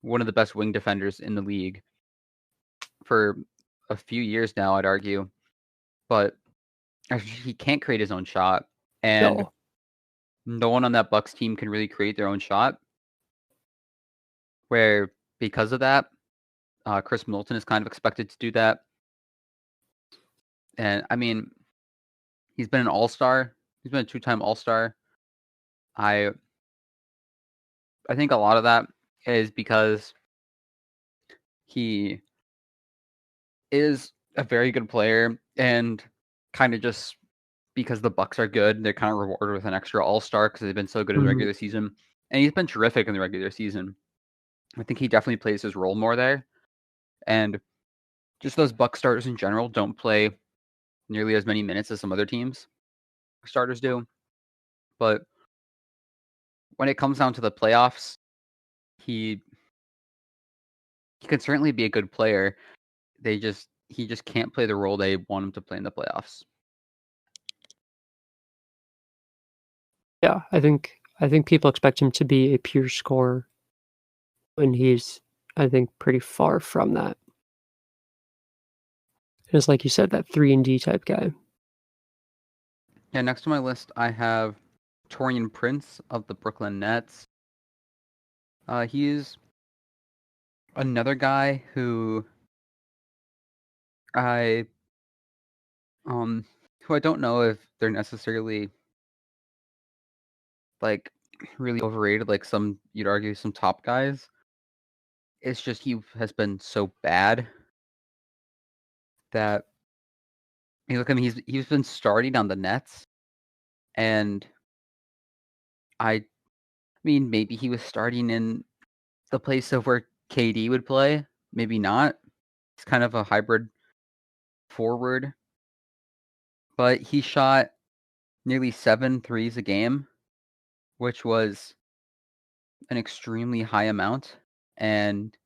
one of the best wing defenders in the league for a few years now, I'd argue. But he can't create his own shot, and No. no one on that Bucks team can really create their own shot. Where because of that, Chris Middleton is kind of expected to do that. And I mean, he's been an all-star. He's been a two-time all-star. I I think a lot of that is because he is a very good player, and kind of just because the Bucks are good, they're kind of rewarded with an extra all-star because they've been so good in the Mhm. regular season. And he's been terrific in the regular season. I think he definitely plays his role more there. And just those Buck starters in general don't play nearly as many minutes as some other teams starters do. But when it comes down to the playoffs, he he can certainly be a good player. He just can't play the role they want him to play in the playoffs. Yeah, I think people expect him to be a pure scorer, and he's, I think, pretty far from that. Just like you said, that 3-and-D type guy. Yeah, next on my list I have Torian Prince of the Brooklyn Nets. He's another guy I um who I don't know if they're necessarily like really overrated like some you'd argue some top guys. It's just he has been so bad that you look at him, he's been starting on the Nets, and I mean maybe he was starting in the place of where KD would play, maybe not. He's kind of a hybrid forward, but he shot nearly 7 threes a game, which was an extremely high amount, and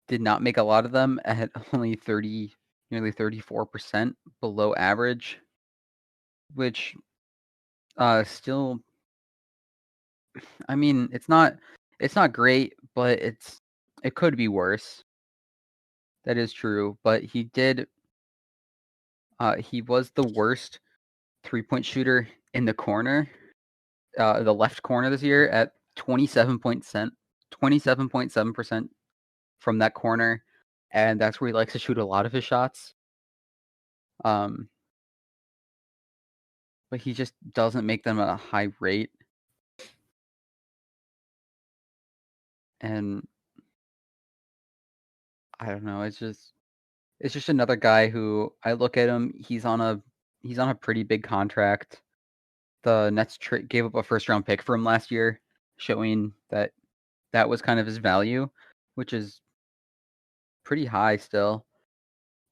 did not make a lot of them at only 30, nearly 34% below average, which still, I mean, it's not great, but it could be worse. That is true, but he was the worst 3-point shooter in the corner, the left corner this year at 27.7% from that corner, and that's where he likes to shoot a lot of his shots. Um, but he just doesn't make them at a high rate, and I don't know. It's just another guy who I look at him. He's on a pretty big contract. The Nets gave up a first round pick for him last year, showing that that was kind of his value, which is pretty high still.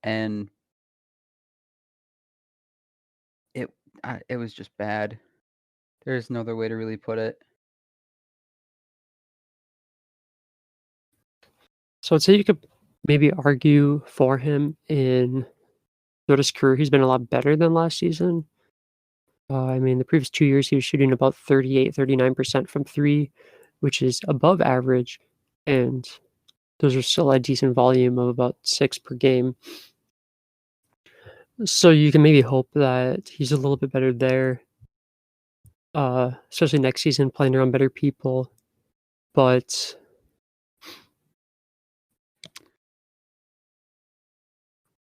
And it it was just bad. There's no other way to really put it. So I'd say you could maybe argue for him in throughout his career, he's been a lot better than last season. I mean, the previous 2 years, he was shooting about 38, 39% from 3, which is above average, and those are still a decent volume of about 6 per game. So you can maybe hope that he's a little bit better there, especially next season playing around better people, but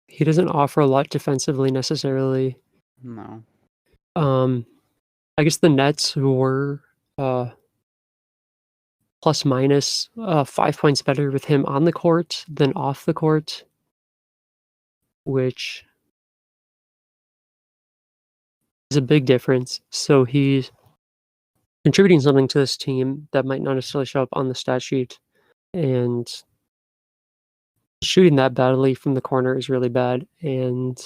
he doesn't offer a lot defensively necessarily. No. Um, I guess the Nets were, uh plus minus 5 points better with him on the court than off the court, which is a big difference. So he's contributing something to this team that might not necessarily show up on the stat sheet, and shooting that badly from the corner is really bad, and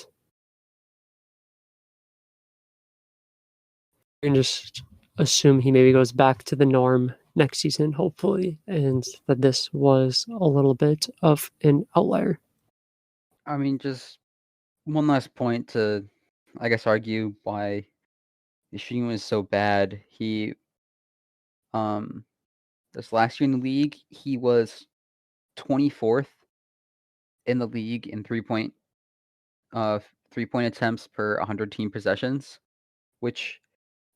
you can just assume he maybe goes back to the norm next season, hopefully, and that this was a little bit of an outlier. I mean, just one last point to, I guess, argue why the shooting was so bad. Um, this last year in the league, he was 24th in the league in 3-point attempts per 100 team possessions, which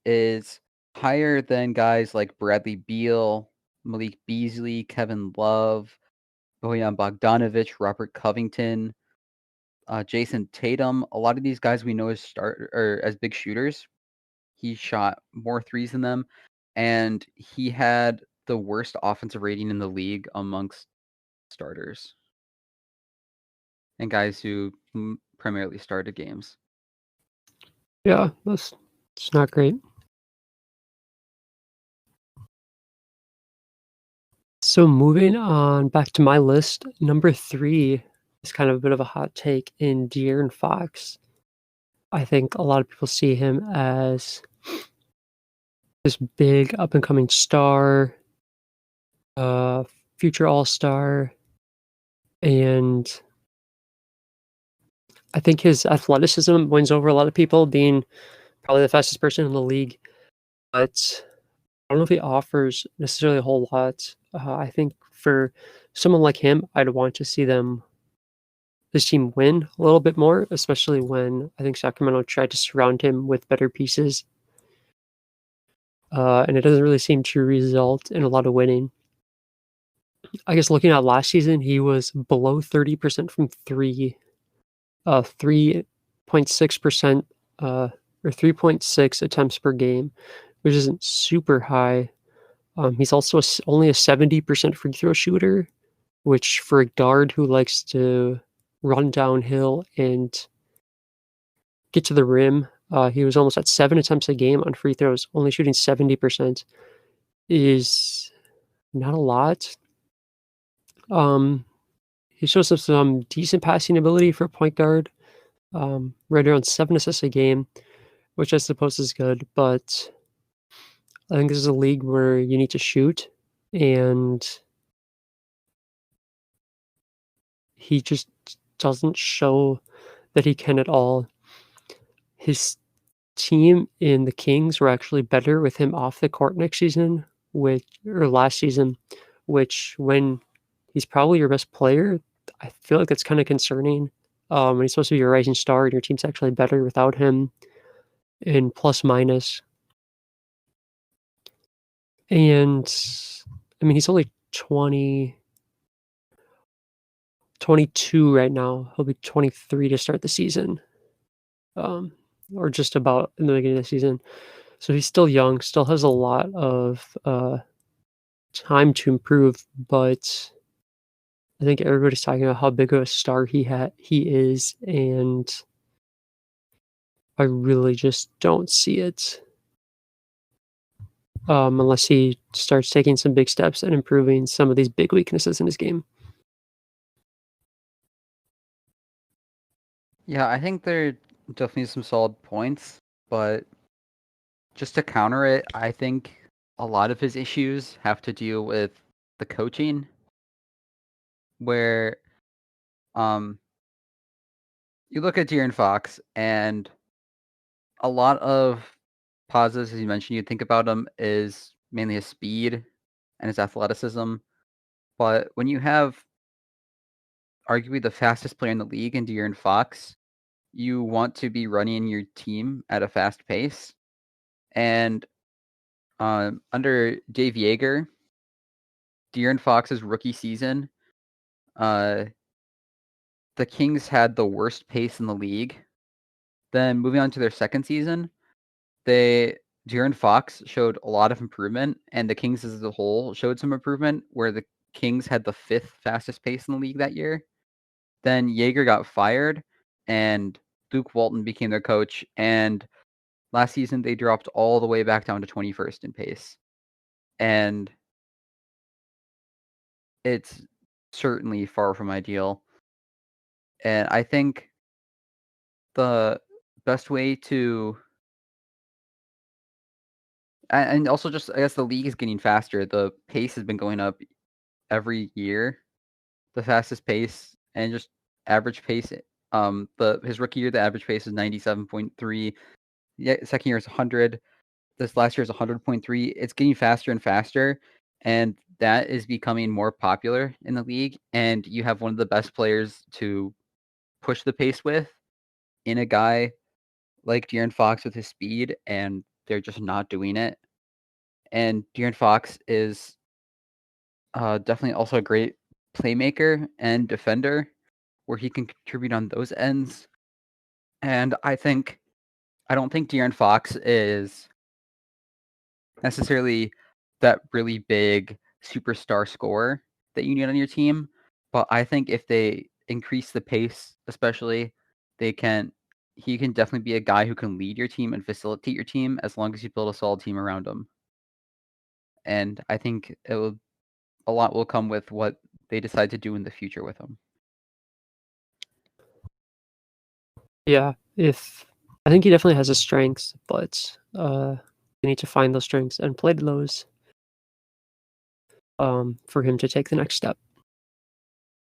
is higher than guys like Bradley Beal, Malik Beasley, Kevin Love, Bojan Bogdanovic, Robert Covington, Jason Tatum. A lot of these guys we know as big shooters. He shot more threes than them, and he had the worst offensive rating in the league amongst starters and guys who primarily started games. Yeah, that's it's not great. So moving on back to my list, number 3 is kind of a bit of a hot take in De'Aaron Fox. I think a lot of people see him as this big up and coming star, uh, future all-star, and I think his athleticism wins over a lot of people, being probably the fastest person in the league. But I don't know if he offers necessarily a whole lot. I think for someone like him, I'd want to see this team win a little bit more, especially when I think Sacramento tried to surround him with better pieces. And it doesn't really seem to result in a lot of winning. I guess looking at last season, he was below 30% from 3, 3.6%, or 3.6 attempts per game, which isn't super high. He's also only a 70% free throw shooter, which for a guard who likes to run downhill and get to the rim, he was almost at 7 attempts a game on free throws, only shooting 70% is not a lot. Um, he shows us some decent passing ability for a point guard, right around 7 assists a game, which I suppose is good, but I think this is a league where you need to shoot, and he just doesn't show that he can at all. His team in the Kings were actually better with him off the court next season, last season, which when he's probably your best player, I feel like that's kind of concerning. When he's supposed to be your rising star, and your team's actually better without him in plus minus. And I mean, he's only 22 right now. He'll be 23 to start the season, um, or just about in the beginning of the season. So he's still young, still has a lot of time to improve, but I think everybody's talking about how big of a star he is, and I really just don't see it. Unless he starts taking some big steps and improving some of these big weaknesses in his game. Yeah, I think there are definitely some solid points, but Just to counter it, I think a lot of his issues have to do with the coaching, where um, you look at De'Aaron Fox, and a lot of positives, as you mentioned, you think about him is mainly his speed and his athleticism. But when you have arguably the fastest player in the league in De'Aaron Fox, you want to be running your team at a fast pace. And under Dave Yeager, De'Aaron Fox's rookie season, uh, the Kings had the worst pace in the league. Then moving on to their second season, De'Aaron Fox showed a lot of improvement, and the Kings as a whole showed some improvement, where the Kings had the fifth fastest pace in the league that year. Then Yeager got fired, and Luke Walton became their coach, and last season they dropped all the way back down to 21st in pace. And it's certainly far from ideal. And I think the best way to and also just I guess the league is getting faster. The pace has been going up every year. The fastest pace and just average pace. His rookie year, the average pace is 97.3. Yeah, second year is 100. This last year is 100.3. It's getting faster and faster, and that is becoming more popular in the league. And you have one of the best players to push the pace with in a guy like De'Aaron Fox with his speed, and they're just not doing it. And De'Aaron Fox is definitely also a great playmaker and defender, where he can contribute on those ends. And I don't think De'Aaron Fox is necessarily that really big superstar scorer that you need on your team. But I think if they increase the pace, especially, they can he can definitely be a guy who can lead your team and facilitate your team as long as you build a solid team around him. And I think a lot will come with what they decide to do in the future with him. Yeah, if I think he definitely has his strengths, but they need to find those strengths and play to those for him to take the next step.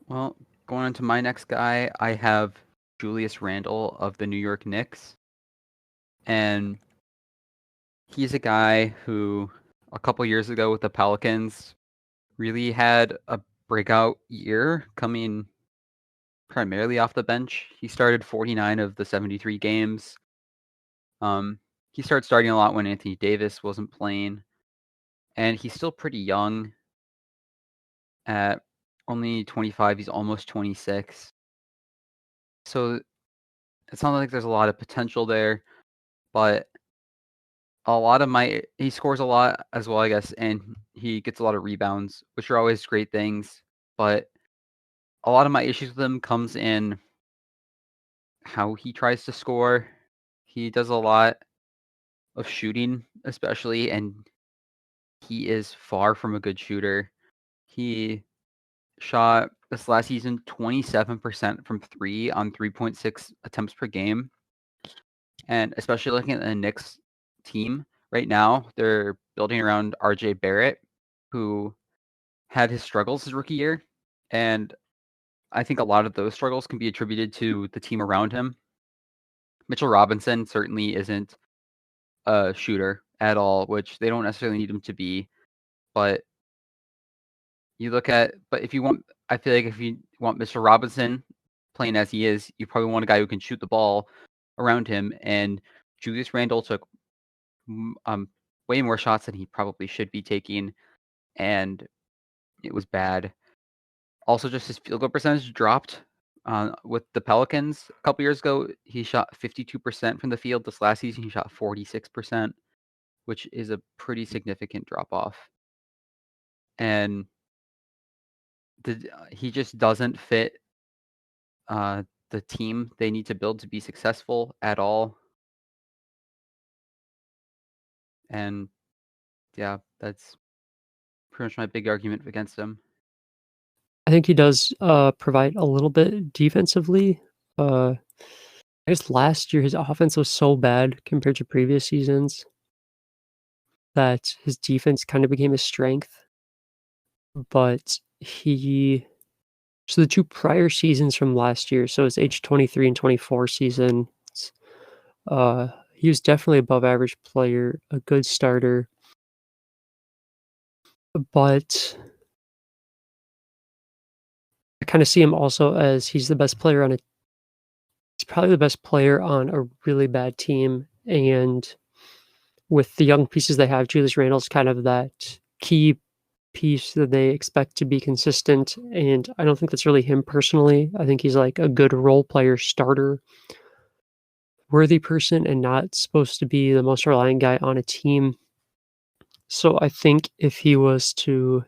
Well, going on to my next guy, I have Julius Randle of the New York Knicks. And he's a guy who a couple years ago with the Pelicans really had a breakout year coming primarily off the bench. He started 49 of the 73 games. He started starting a lot when Anthony Davis wasn't playing, and he's still pretty young at only 25. He's almost 26. So it's not like there's a lot of potential there, but he scores a lot as well, I guess, and he gets a lot of rebounds, which are always great things. But a lot of my issues with him comes in how he tries to score. He does a lot of shooting, especially, and he is far from a good shooter. He shot this last season 27% from three on 3.6 attempts per game. And especially looking at the Knicks team right now, they're building around RJ Barrett, who had his struggles his rookie year. And I think a lot of those struggles can be attributed to the team around him. Mitchell Robinson certainly isn't a shooter at all, which they don't necessarily need him to be. But I feel like if you want Mr. Robinson playing as he is, you probably want a guy who can shoot the ball around him. And Julius Randle took way more shots than he probably should be taking, and it was bad. Also, just his field goal percentage dropped. With the Pelicans a couple years ago, he shot 52% from the field. This last season, he shot 46%, which is a pretty significant drop off. And he just doesn't fit the team they need to build to be successful at all. And yeah, that's pretty much my big argument against him. I think he does provide a little bit defensively. I guess last year his offense was so bad compared to previous seasons. that his defense kind of became his strength, but so the 2 prior seasons from last year, so his age 23 and 24 season, he was definitely above average player, a good starter, but I kinda see him also as he's probably the best player on a really bad team, and with the young pieces they have, Julius Randle's kind of that key piece that they expect to be consistent, and I don't think that's really him personally. I think he's like a good role player, starter, worthy person, and not supposed to be the most reliant guy on a team. So I think if he was to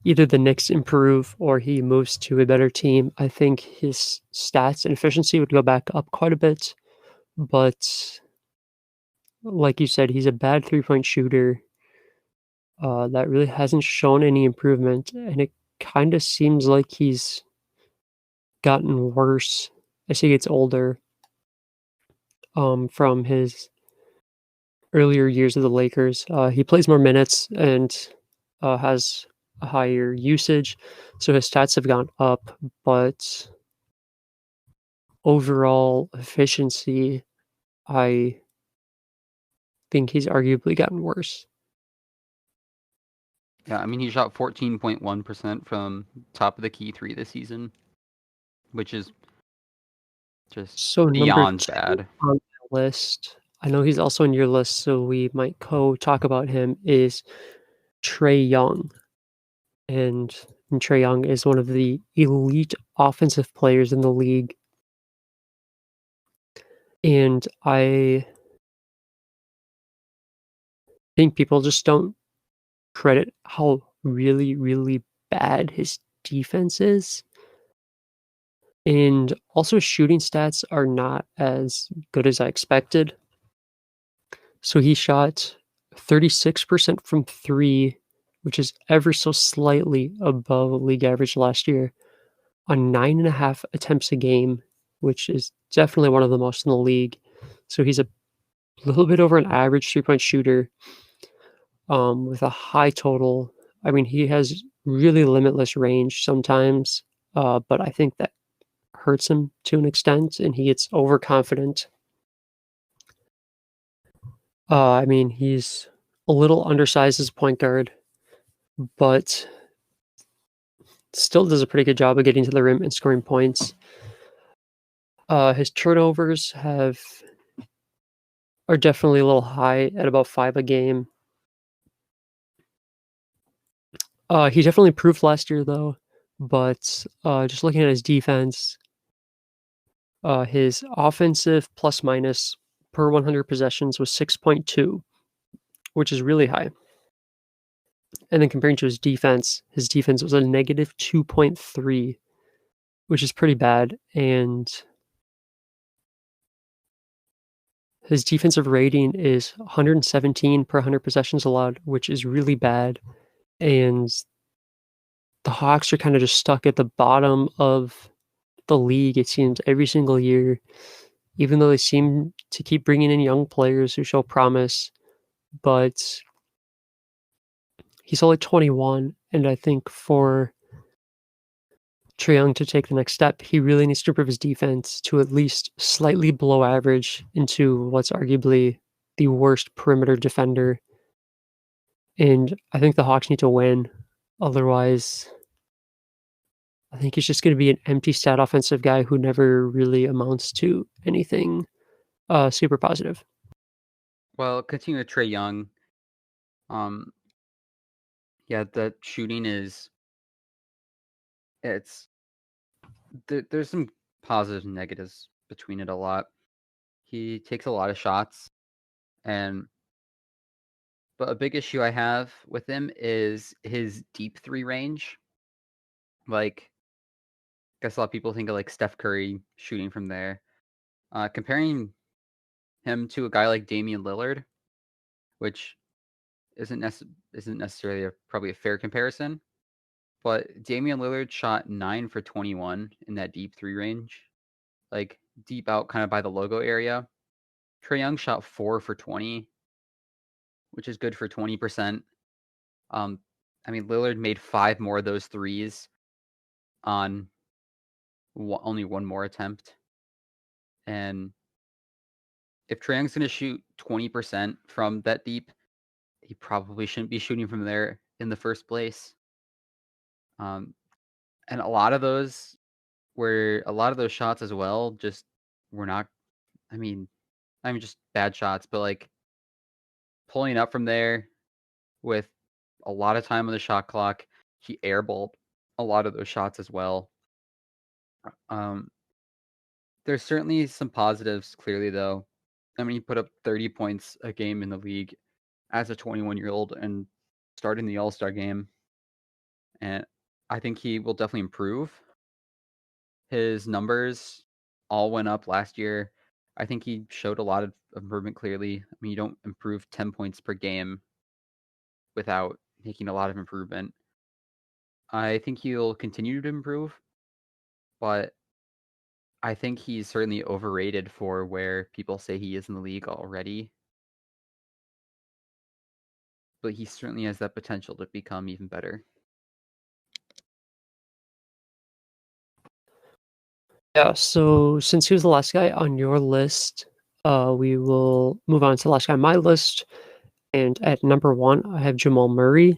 either the Knicks improve or he moves to a better team, I think his stats and efficiency would go back up quite a bit. But like you said, he's a bad 3-point shooter that really hasn't shown any improvement, and it kind of seems like he's gotten worse as he gets older, from his earlier years of the Lakers. He plays more minutes and has a higher usage, so his stats have gone up, but overall efficiency, I think he's arguably gotten worse. Yeah, I mean, he shot 14.1% from top of the key three this season, which is just So number beyond 2 bad. on the list, I know he's also on your list, so we might co-talk about him, is Trae Young. And Trae Young is one of the elite offensive players in the league. And I think people just don't credit how really, really bad his defense is. And also, his shooting stats are not as good as I expected. So he shot 36% from three, which is ever so slightly above league average last year, on 9.5 attempts a game, which is definitely one of the most in the league. So he's a little bit over an average 3-point shooter, with a high total. I mean, he has really limitless range sometimes, but I think that hurts him to an extent, and he gets overconfident. I mean, he's a little undersized as point guard, but still does a pretty good job of getting to the rim and scoring points. His turnovers are definitely a little high at about 5 a game. He definitely improved last year though, but, just looking at his defense, his offensive plus minus per 100 possessions was 6.2, which is really high. And then comparing to his defense was a negative 2.3, which is pretty bad, and his defensive rating is 117 per 100 possessions allowed, which is really bad, and the Hawks are kinda just stuck at the bottom of the league, it seems, every single year, even though they seem to keep bringing in young players who show promise, but he's only 21, and I think for Trae Young to take the next step, he really needs to improve his defense to at least slightly below average into what's arguably the worst perimeter defender, and I think the Hawks need to win. Otherwise, I think he's just gonna be an empty stat offensive guy who never really amounts to anything, super positive. Well, continue with Trae Young. Um, yeah, the shooting is it's there's some positives and negatives between it a lot. He takes a lot of shots, and but a big issue I have with him is his deep three range. Like, I guess a lot of people think of like Steph Curry shooting from there. Comparing him to a guy like Damian Lillard, which isn't necessarily probably a fair comparison, but Damian Lillard shot 9 for 21 in that deep three range, like deep out kind of by the logo area. Trae Young shot 4 for 20, which is good for 20%. Lillard made 5 more of those threes on only one more attempt. And if Trae Young's going to shoot 20% from that deep, he probably shouldn't be shooting from there in the first place. And a lot of those shots as well just were not, just bad shots, but like pulling up from there with a lot of time on the shot clock, he airballed a lot of those shots as well. There's certainly some positives, clearly, though. He put up 30 points a game in the league as a 21-year-old and starting the All-Star game. And I think he will definitely improve. His numbers all went up last year. I think he showed a lot of improvement, clearly. You don't improve 10 points per game without making a lot of improvement. I think he'll continue to improve, but I think he's certainly overrated for where people say he is in the league already. But he certainly has that potential to become even better. Yeah, so since he was the last guy on your list, we will move on to the last guy on my list. And at number 1, I have Jamal Murray.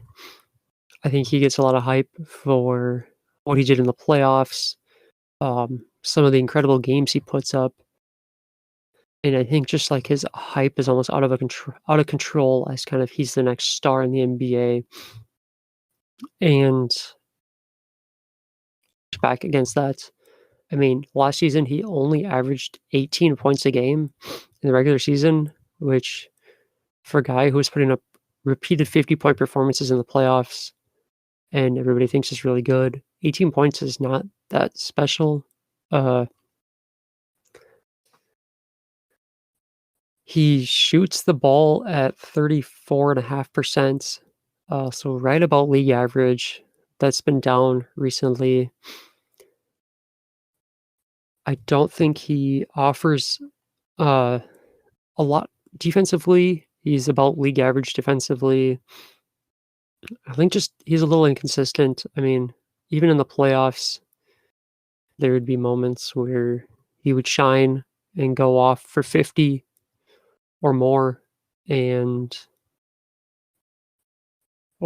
I think he gets a lot of hype for what he did in the playoffs, some of the incredible games he puts up. And I think just like his hype is almost out of control as kind of he's the next star in the NBA. And back against that, last season he only averaged 18 points a game in the regular season, which for a guy who was putting up repeated 50-point performances in the playoffs and everybody thinks is really good, 18 points is not that special. He shoots the ball at 34.5%, so right about league average. That's been down recently. I don't think he offers a lot defensively. He's about league average defensively. I think just he's a little inconsistent. Even in the playoffs, there would be moments where he would shine and go off for 50 or more or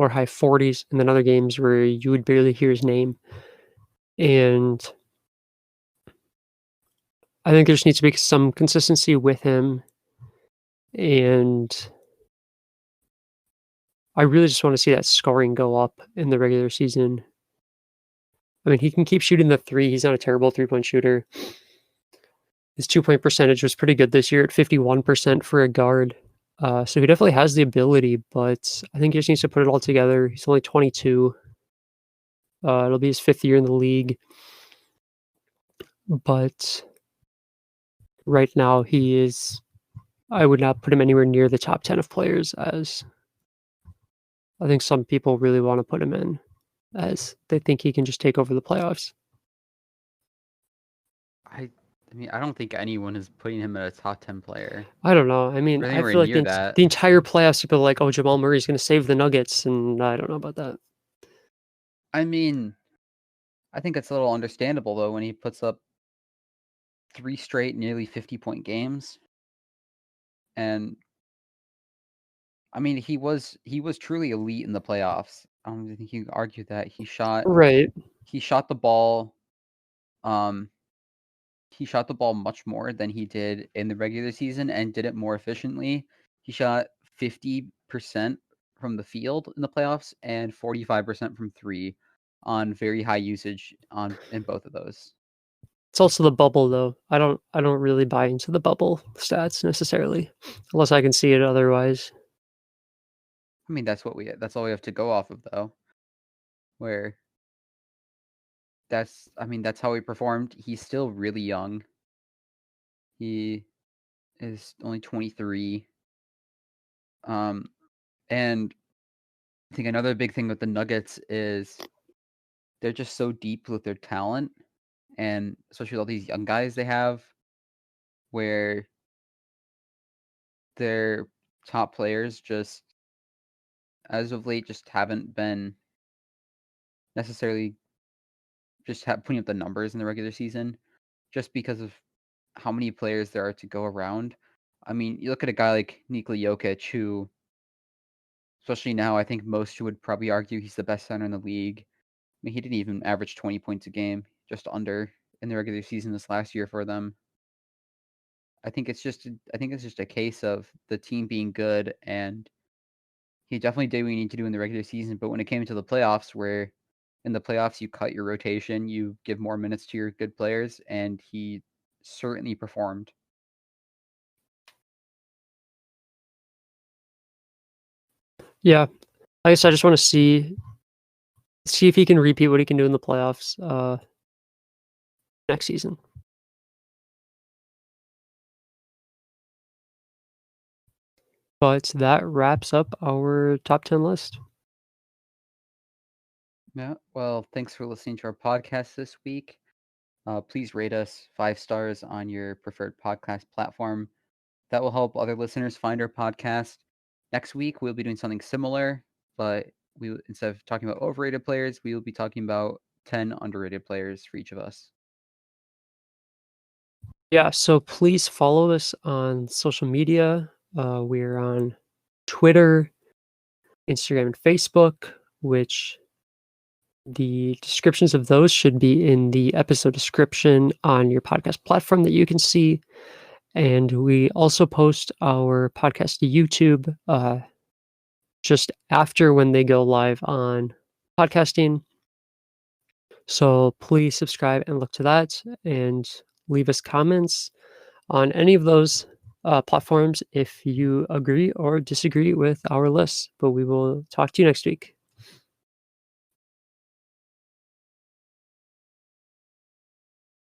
high 40s, and then other games where you would barely hear his name. And I think there just needs to be some consistency with him. And I really just want to see that scoring go up in the regular season. He can keep shooting the three. He's not a terrible three-point shooter. His 2-point percentage was pretty good this year at 51% for a guard. So he definitely has the ability, but I think he just needs to put it all together. He's only 22. It'll be his 5th year in the league. But right now I would not put him anywhere near the top 10 of players, as I think some people really want to put him in, as they think he can just take over the playoffs. I don't think anyone is putting him at a top 10 player. I don't know. I feel like the entire playoffs, people are like, oh, Jamal Murray's going to save the Nuggets, and I don't know about that. I think it's a little understandable, though, when he puts up 3 straight nearly 50-point games. And he was truly elite in the playoffs. I don't think you can argue that. He shot the ball he shot the ball much more than he did in the regular season and did it more efficiently. He shot 50% from the field in the playoffs and 45% from 3 on very high usage in both of those. It's also the bubble, though. I don't really buy into the bubble stats necessarily, unless I can see it otherwise. That's all we have to go off of, though. Where that's how he performed. He's still really young. He is only 23. And I think another big thing with the Nuggets is they're just so deep with their talent, and especially with all these young guys they have, where their top players just, as of late, just haven't been necessarily putting up the numbers in the regular season, just because of how many players there are to go around. I mean, you look at a guy like Nikola Jokic, who, especially now, I think most who would probably argue he's the best center in the league. I mean, he didn't even average 20 points a game, just under in the regular season this last year for them. I think it's just a case of the team being good, and he definitely did what you need to do in the regular season. But when it came to the playoffs, where in the playoffs you cut your rotation, you give more minutes to your good players, and he certainly performed. Yeah, I guess I just want to see if he can repeat what he can do in the playoffs next season. But that wraps up our top 10 list. Yeah. Well, thanks for listening to our podcast this week. Please rate us 5 stars on your preferred podcast platform. That will help other listeners find our podcast. Next week, we'll be doing something similar, but instead of talking about overrated players, we will be talking about 10 underrated players for each of us. Yeah, so please follow us on social media. We're on Twitter, Instagram, and Facebook, which the descriptions of those should be in the episode description on your podcast platform that you can see. And we also post our podcast to YouTube just after when they go live on podcasting. So please subscribe and look to that, and leave us comments on any of those platforms if you agree or disagree with our lists. But we will talk to you next week.